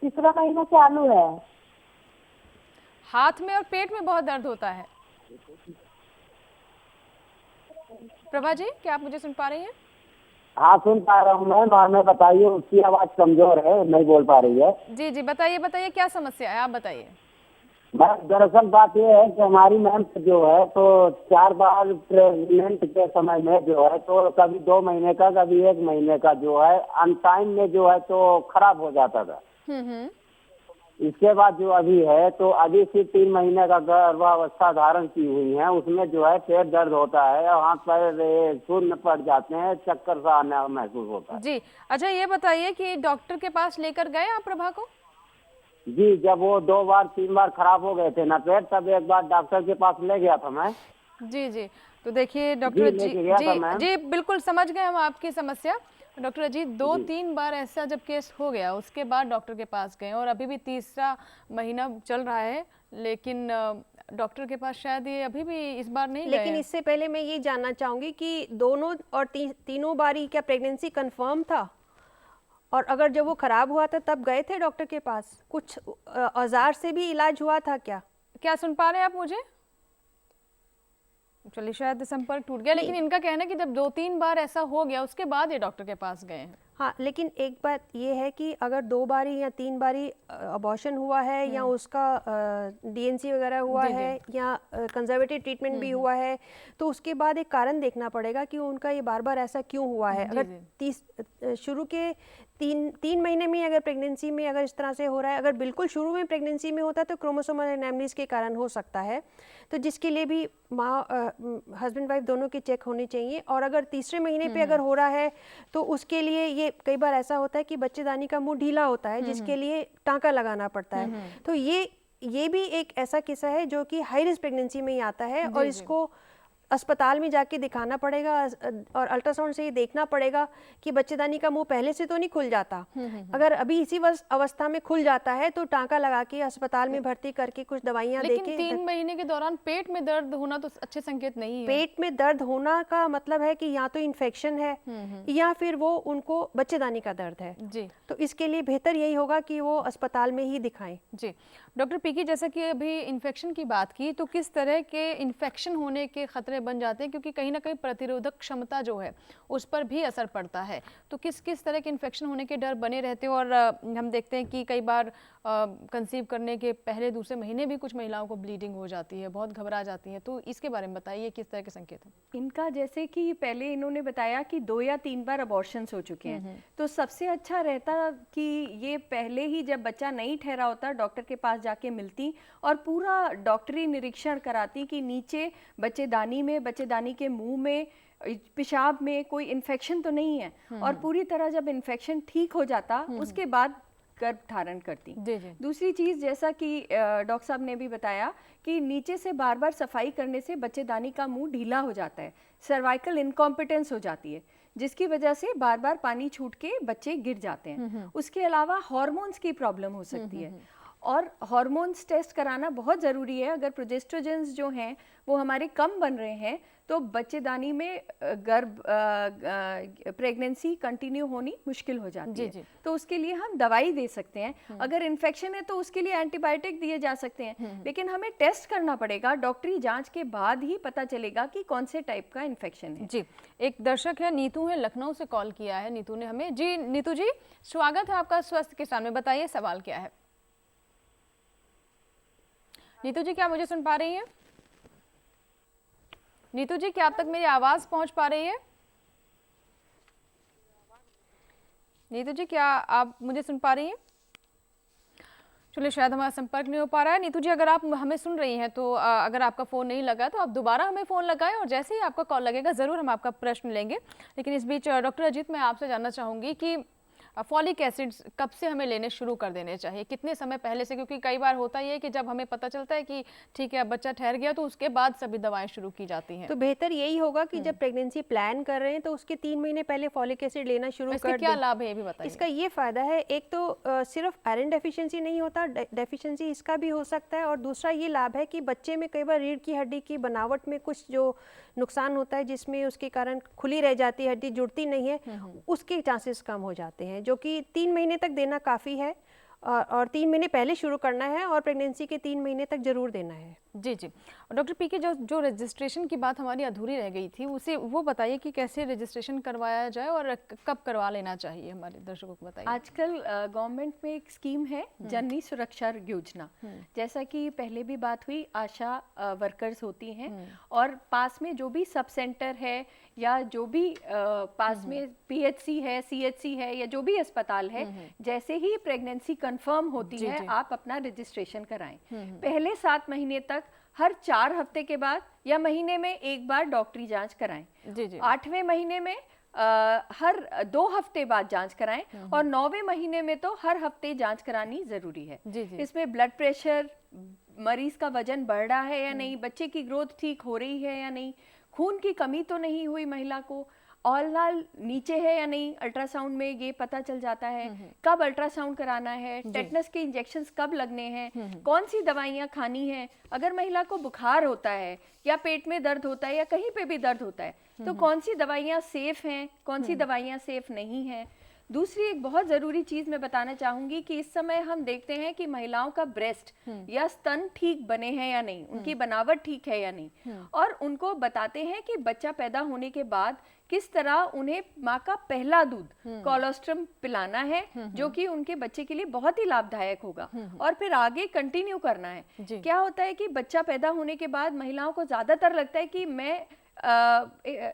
तीसरा महीना चालू है, हाथ में और पेट में बहुत दर्द होता है। प्रभा जी, क्या आप मुझे सुन पा रही हैं? हाँ सुन पा रहा हूँ मैम, हमें बताइए, उसकी आवाज कमजोर है, नहीं बोल पा रही है। जी जी बताइए बताइए, क्या समस्या है, आप बताइए। मैम दरअसल बात यह है कि हमारी मैम जो है तो 4 बार प्रेगनेंट के समय में जो है तो कभी 2 महीने का, कभी 1 महीने का जो है अनटाइम में जो है तो खराब हो जाता था। इसके बाद जो अभी है तो अभी से 3 महीने का गर्भावस्था धारण की हुई है, उसमें जो है पेट दर्द होता है और हाथ पैर शून्य पड़ जाते हैं, चक्कर सा आना महसूस होता है। जी अच्छा, ये बताइए कि डॉक्टर के पास लेकर गए आप प्रभा को? जी, जब वो 2 बार 3 बार खराब हो गए थे ना पेट, तब एक बार डॉक्टर के पास ले गया था मैं। जी जी, तो देखिए डॉक्टर जी बिल्कुल समझ गए हम आपकी समस्या। डॉक्टर अजीत, 2-3 बार ऐसा जब केस हो गया उसके बाद डॉक्टर के पास गए और अभी भी तीसरा महीना चल रहा है, लेकिन डॉक्टर के पास शायद ये अभी भी इस बार नहीं गए। लेकिन इससे पहले मैं ये जानना चाहूँगी कि दोनों और तीनों बारी क्या प्रेगनेंसी कंफर्म था? और अगर जब वो खराब हुआ था तब गए थे डॉक्टर के पास? कुछ औजार से भी इलाज हुआ था क्या? क्या सुन पा रहे हैं आप मुझे? चलिए शायद संपर्क टूट गया, लेकिन इनका कहना है कि जब 2-3 बार ऐसा हो गया उसके बाद ये डॉक्टर के पास गए हैं। हाँ, लेकिन एक बात ये है कि अगर 2 बारी या 3 बारी अबॉर्शन हुआ है या उसका डीएनसी वगैरह हुआ है या कंजर्वेटिव ट्रीटमेंट भी हुआ है, तो उसके बाद एक कारण देखना पड़ेगा कि उनका ये बार बार ऐसा क्यों हुआ है। अगर शुरू के तीन महीने में अगर प्रेगनेंसी में अगर इस तरह से हो रहा है, अगर बिल्कुल शुरू में प्रेगनेंसी में होता है तो क्रोमोसोमल एनोमलीज के कारण हो सकता है, तो जिसके लिए भी माँ हस्बैंड वाइफ दोनों की चेक होनी चाहिए। और अगर तीसरे महीने पे अगर हो रहा है तो उसके लिए ये कई बार ऐसा होता है कि बच्चेदानी का मुंह ढीला होता है, जिसके लिए टाँका लगाना पड़ता है। तो ये भी एक ऐसा किस्सा है जो कि हाई रिस्क प्रेगनेंसी में ही आता है और इसको अस्पताल में जाके दिखाना पड़ेगा और अल्ट्रासाउंड से ये देखना पड़ेगा कि बच्चेदानी का मुंह पहले से तो नहीं खुल जाता। अगर अभी इसी अवस्था में खुल जाता है तो टाँका लगा के अस्पताल में भर्ती करके कुछ दवाइयाँ देके। लेकिन 3 महीने के दौरान पेट में दर्द होना तो अच्छे संकेत नहीं है। पेट में दर्द होना का मतलब है कि या तो इन्फेक्शन है या फिर वो उनको बच्चेदानी का दर्द है जी। तो इसके लिए बेहतर यही होगा कि वो अस्पताल में ही दिखाएं। जी डॉक्टर पीकी, जैसा कि अभी इन्फेक्शन की बात की, तो किस तरह के इन्फेक्शन होने के खतरे बन जाते हैं, क्योंकि कहीं ना कहीं प्रतिरोधक क्षमता जो है उस पर भी असर पड़ता है, तो किस किस तरह के इन्फेक्शन होने के डर बने रहते हैं। और हम देखते हैं कि कई बार कंसीव करने के पहले दूसरे महीने भी कुछ महिलाओं को ब्लीडिंग हो जाती है, बहुत घबरा जाती हैं, तो इसके बारे में बताइए किस तरह के संकेत हैं। इनका जैसे कि पहले इन्होंने बताया कि 2 या 3 बार अबॉर्शंस हो चुके हैं, तो सबसे अच्छा रहता कि ये पहले ही जब बच्चा नहीं ठहरा होता डॉक्टर के पास जाके मिलती और पूरा डॉक्टरी निरीक्षण कराती कि नीचे बच्चेदानी में, बच्चेदानी के मुंह में, पेशाब में कोई इन्फेक्शन तो नहीं है। और पूरी तरह जब इन्फेक्शन ठीक हो जाता उसके बाद गर्भ धारण करती। दूसरी चीज़, जैसा कि डॉक्टर साहब ने भी बताया कि नीचे से बार बार सफाई करने से बच्चेदानी का मुंह ढीला हो जाता है, सर्वाइकल इनकॉम्पिटेंस हो जाती है, जिसकी वजह से बार बार पानी छूट के बच्चे गिर जाते हैं। उसके अलावा हार्मोन्स की प्रॉब्लम हो सकती है और हार्मोन्स टेस्ट कराना बहुत ज़रूरी है। अगर प्रोजेस्ट्रोजेंस जो हैं वो हमारे कम बन रहे हैं तो बच्चेदानी में गर्भ प्रेगनेंसी कंटिन्यू होनी मुश्किल हो जाती है। तो उसके लिए हम दवाई दे सकते हैं। अगर इन्फेक्शन है तो उसके लिए एंटीबायोटिक दिए जा सकते हैं, लेकिन हमें टेस्ट करना पड़ेगा। डॉक्टरी जांच के बाद ही पता चलेगा कि कौन से टाइप का इन्फेक्शन है। जी, एक दर्शक है नीतू है, लखनऊ से कॉल किया है नीतू ने हमें। जी नीतू जी, स्वागत है आपका स्वस्थ किसान में, बताइए सवाल क्या है। नीतू जी, क्या मुझे सुन पा रही हैं? नीतू जी, क्या आप तक मेरी आवाज पहुंच पा रही है? नीतू जी, क्या आप मुझे सुन पा रही हैं? चलिए, शायद हमारा संपर्क नहीं हो पा रहा है। नीतू जी, अगर आप हमें सुन रही हैं तो अगर आपका फ़ोन नहीं लगा तो आप दोबारा हमें फ़ोन लगाएं और जैसे ही आपका कॉल लगेगा ज़रूर हम आपका प्रश्न लेंगे। लेकिन इस बीच डॉक्टर अजीत, मैं आपसे जानना चाहूँगी कि फॉलिक एसिड्स कब से हमें लेने शुरू कर देने चाहिए, कितने समय पहले से? क्योंकि कई बार होता ही है कि जब हमें पता चलता है कि ठीक है अब बच्चा ठहर गया तो उसके बाद सभी दवाएं शुरू की जाती हैं। तो बेहतर यही होगा कि जब प्रेगनेंसी प्लान कर रहे हैं तो उसके 3 महीने पहले फॉलिक एसिड लेना शुरू कर दें। क्या लाभ है ये भी बताइए। इसका ये फायदा है, एक तो सिर्फ आयरन डेफिशिएंसी नहीं होता, डेफिशिएंसी इसका भी हो सकता है। और दूसरा ये लाभ है कि बच्चे में कई बार रीढ़ की हड्डी की बनावट में कुछ जो नुकसान होता है जिसमें उसके कारण खुली रह जाती है, हड्डी जुड़ती नहीं है, उसके चांसेस कम हो जाते हैं, जो कि 3 महीने तक देना काफ़ी है। और 3 महीने पहले शुरू करना है और प्रेगनेंसी के 3 महीने तक जरूर देना है। जी जी। और डॉक्टर पीके, जो रजिस्ट्रेशन की बात हमारी अधूरी रह गई थी उसे वो बताइए कि कैसे रजिस्ट्रेशन करवाया जाए और कब करवा लेना चाहिए, हमारे दर्शकों को बताइए। आजकल गवर्नमेंट में एक स्कीम है जननी सुरक्षा योजना, जैसा कि पहले भी बात हुई, आशा वर्कर्स होती हैं और पास में जो भी सब सेंटर है या जो भी पास में PHC है, CHC है या जो भी अस्पताल है, जैसे ही प्रेगनेंसी कंफर्म होती है आप अपना रजिस्ट्रेशन कराएं। पहले 7 महीने तक हर 4 हफ्ते के बाद या महीने में एक बार डॉक्टरी जांच कराएं। 8वें महीने में हर 2 हफ्ते बाद जांच कराएं और 9वें महीने में तो हर हफ्ते जांच करानी जरूरी है। इसमें ब्लड प्रेशर, मरीज का वजन बढ़ रहा है या नहीं, बच्चे की ग्रोथ ठीक हो रही है या नहीं, खून की कमी तो नहीं हुई महिला को, ऑल नीचे है या नहीं, अल्ट्रासाउंड में ये पता चल जाता है। कब अल्ट्रासाउंड कराना है, टेटनस के इंजेक्शंस कब लगने हैं, कौन सी दवाइयाँ खानी हैं, अगर महिला को बुखार होता है या पेट में दर्द होता है या कहीं पे भी दर्द होता है तो कौन सी दवाइयाँ सेफ हैं, कौन सी दवाइयाँ सेफ नहीं हैं। दूसरी एक बहुत ज़रूरी चीज़ मैं बताना चाहूँगी कि इस समय हम देखते हैं कि महिलाओं का ब्रेस्ट या स्तन ठीक बने हैं या नहीं, उनकी बनावट ठीक है या नहीं, और उनको बताते हैं कि बच्चा पैदा होने के बाद किस तरह उन्हें माँ का पहला दूध कोलोस्ट्रम पिलाना है, जो कि उनके बच्चे के लिए बहुत ही लाभदायक होगा, और फिर आगे कंटिन्यू करना है। क्या होता है कि बच्चा पैदा होने के बाद महिलाओं को ज़्यादातर लगता है कि मैं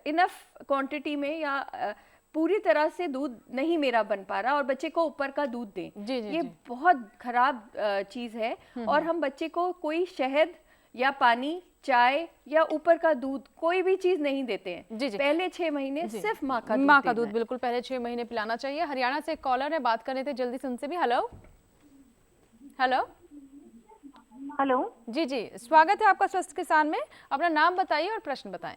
इनफ क्वांटिटी में या पूरी तरह से दूध नहीं मेरा बन पा रहा और बच्चे को ऊपर का दूध दें, ये बहुत खराब चीज़ है। और हम बच्चे को कोई शहद या पानी, चाय या ऊपर का दूध कोई भी चीज नहीं देते हैं। पहले 6 महीने सिर्फ माँ का दूध बिल्कुल पहले 6 महीने पिलाना चाहिए। हरियाणा से एक कॉलर है, बात कर रहे थे, जल्दी से उनसे भी। हेलो हेलो हेलो जी जी, स्वागत है आपका स्वस्थ किसान में। अपना नाम बताइए और प्रश्न बताएं।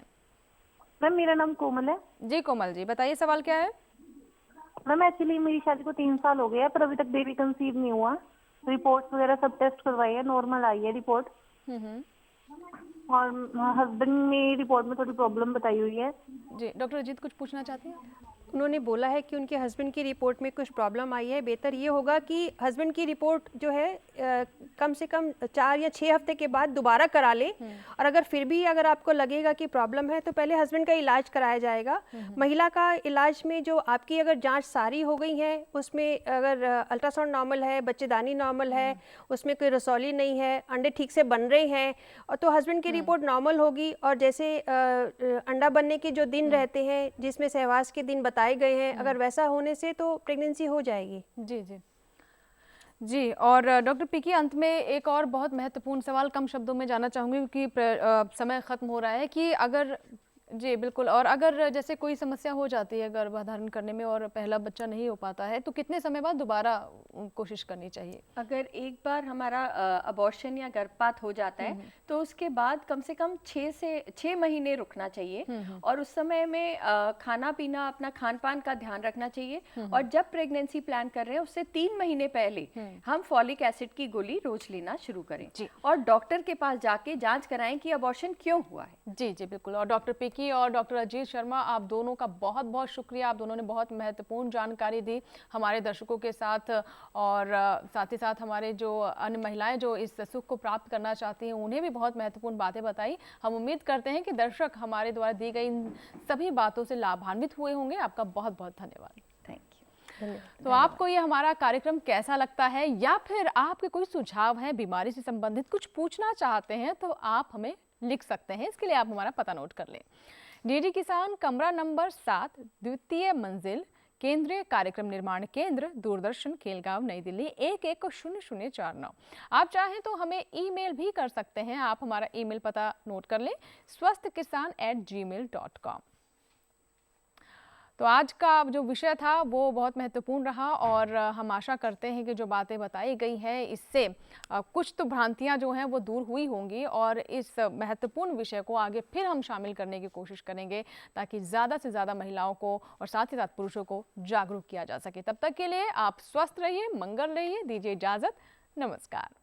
मैम मेरा नाम कोमल है। जी कोमल जी, बताइए सवाल क्या है। मैम एक्चुअली मेरी शादी को 3 साल हो गया पर अभी तक बेबी कंसीव नहीं हुआ। रिपोर्ट्स वगैरह सब टेस्ट करवाई है, नॉर्मल आई है रिपोर्ट। और हस्बैंड में रिपोर्ट में थोड़ी प्रॉब्लम बताई हुई है। जी डॉक्टर अजीत कुछ पूछना चाहते हैं। उन्होंने बोला है कि उनके हस्बैंड की रिपोर्ट में कुछ प्रॉब्लम आई है। बेहतर ये होगा कि हस्बैंड की रिपोर्ट जो है कम से कम 4 या 6 हफ्ते के बाद दोबारा करा ले। और अगर फिर भी अगर आपको लगेगा कि प्रॉब्लम है तो पहले हस्बैंड का इलाज कराया जाएगा। महिला का इलाज में जो आपकी अगर जांच सारी हो गई है, उसमें अगर अल्ट्रासाउंड नॉर्मल है, बच्चेदानी नॉर्मल है, उसमें कोई रसौली नहीं है, अंडे ठीक से बन रहे हैं, और तो हस्बैंड की रिपोर्ट नॉर्मल होगी। और जैसे अंडा बनने के जो दिन रहते हैं जिसमें सहवास के दिन बताए गए हैं, अगर वैसा होने से तो प्रेगनेंसी हो जाएगी। जी जी जी। और डॉक्टर पी के अंत में एक और बहुत महत्वपूर्ण सवाल कम शब्दों में जानना चाहूँगी क्योंकि समय ख़त्म हो रहा है कि अगर जी बिल्कुल, और अगर जैसे कोई समस्या हो जाती है गर्भधारण करने में और पहला बच्चा नहीं हो पाता है तो कितने समय बाद दोबारा कोशिश करनी चाहिए। अगर एक बार हमारा अबॉर्शन या गर्भपात हो जाता है तो उसके बाद कम से कम 6 महीने रुकना चाहिए और उस समय में खाना पीना, अपना खान पान का ध्यान रखना चाहिए। और जब प्रेगनेंसी प्लान कर रहे हैं उससे 3 महीने पहले हम फॉलिक एसिड की गोली रोज लेना शुरू करें और डॉक्टर के पास जाके जांच कराएं कि अबॉर्शन क्यों हुआ है। जी जी बिल्कुल। और डॉक्टर पी और डॉक्टर अजीत शर्मा, आप दोनों का बहुत बहुत शुक्रिया। आप दोनों ने बहुत महत्वपूर्ण जानकारी दी हमारे दर्शकों के साथ और साथ ही साथ हमारे जो अन्य महिलाएं जो इस सुख को प्राप्त करना चाहती हैं उन्हें भी बहुत महत्वपूर्ण बातें बताई। हम उम्मीद करते हैं कि दर्शक हमारे द्वारा दी गई इन सभी बातों से लाभान्वित हुए होंगे। आपका बहुत बहुत धन्यवाद। Thank you. तो आपको ये हमारा कार्यक्रम कैसा लगता है या फिर आपके कोई सुझाव है, बीमारी से संबंधित कुछ पूछना चाहते हैं तो आप हमें लिख सकते हैं। इसके लिए आप हमारा पता नोट कर लें। डीडी किसान, कमरा नंबर 7, द्वितीय मंजिल, केंद्रीय कार्यक्रम निर्माण केंद्र, दूरदर्शन, खेलगांव, नई दिल्ली 110049। आप चाहें तो हमें ईमेल भी कर सकते हैं। आप हमारा ईमेल पता नोट कर लें, swasthkisan@gmail.com। तो आज का जो विषय था वो बहुत महत्वपूर्ण रहा और हम आशा करते हैं कि जो बातें बताई गई हैं इससे कुछ तो भ्रांतियां जो हैं वो दूर हुई होंगी और इस महत्वपूर्ण विषय को आगे फिर हम शामिल करने की कोशिश करेंगे ताकि ज़्यादा से ज़्यादा महिलाओं को और साथ ही साथ पुरुषों को जागरूक किया जा सके। तब तक के लिए आप स्वस्थ रहिए, मंगल रहिए, दीजिए इजाज़त, नमस्कार।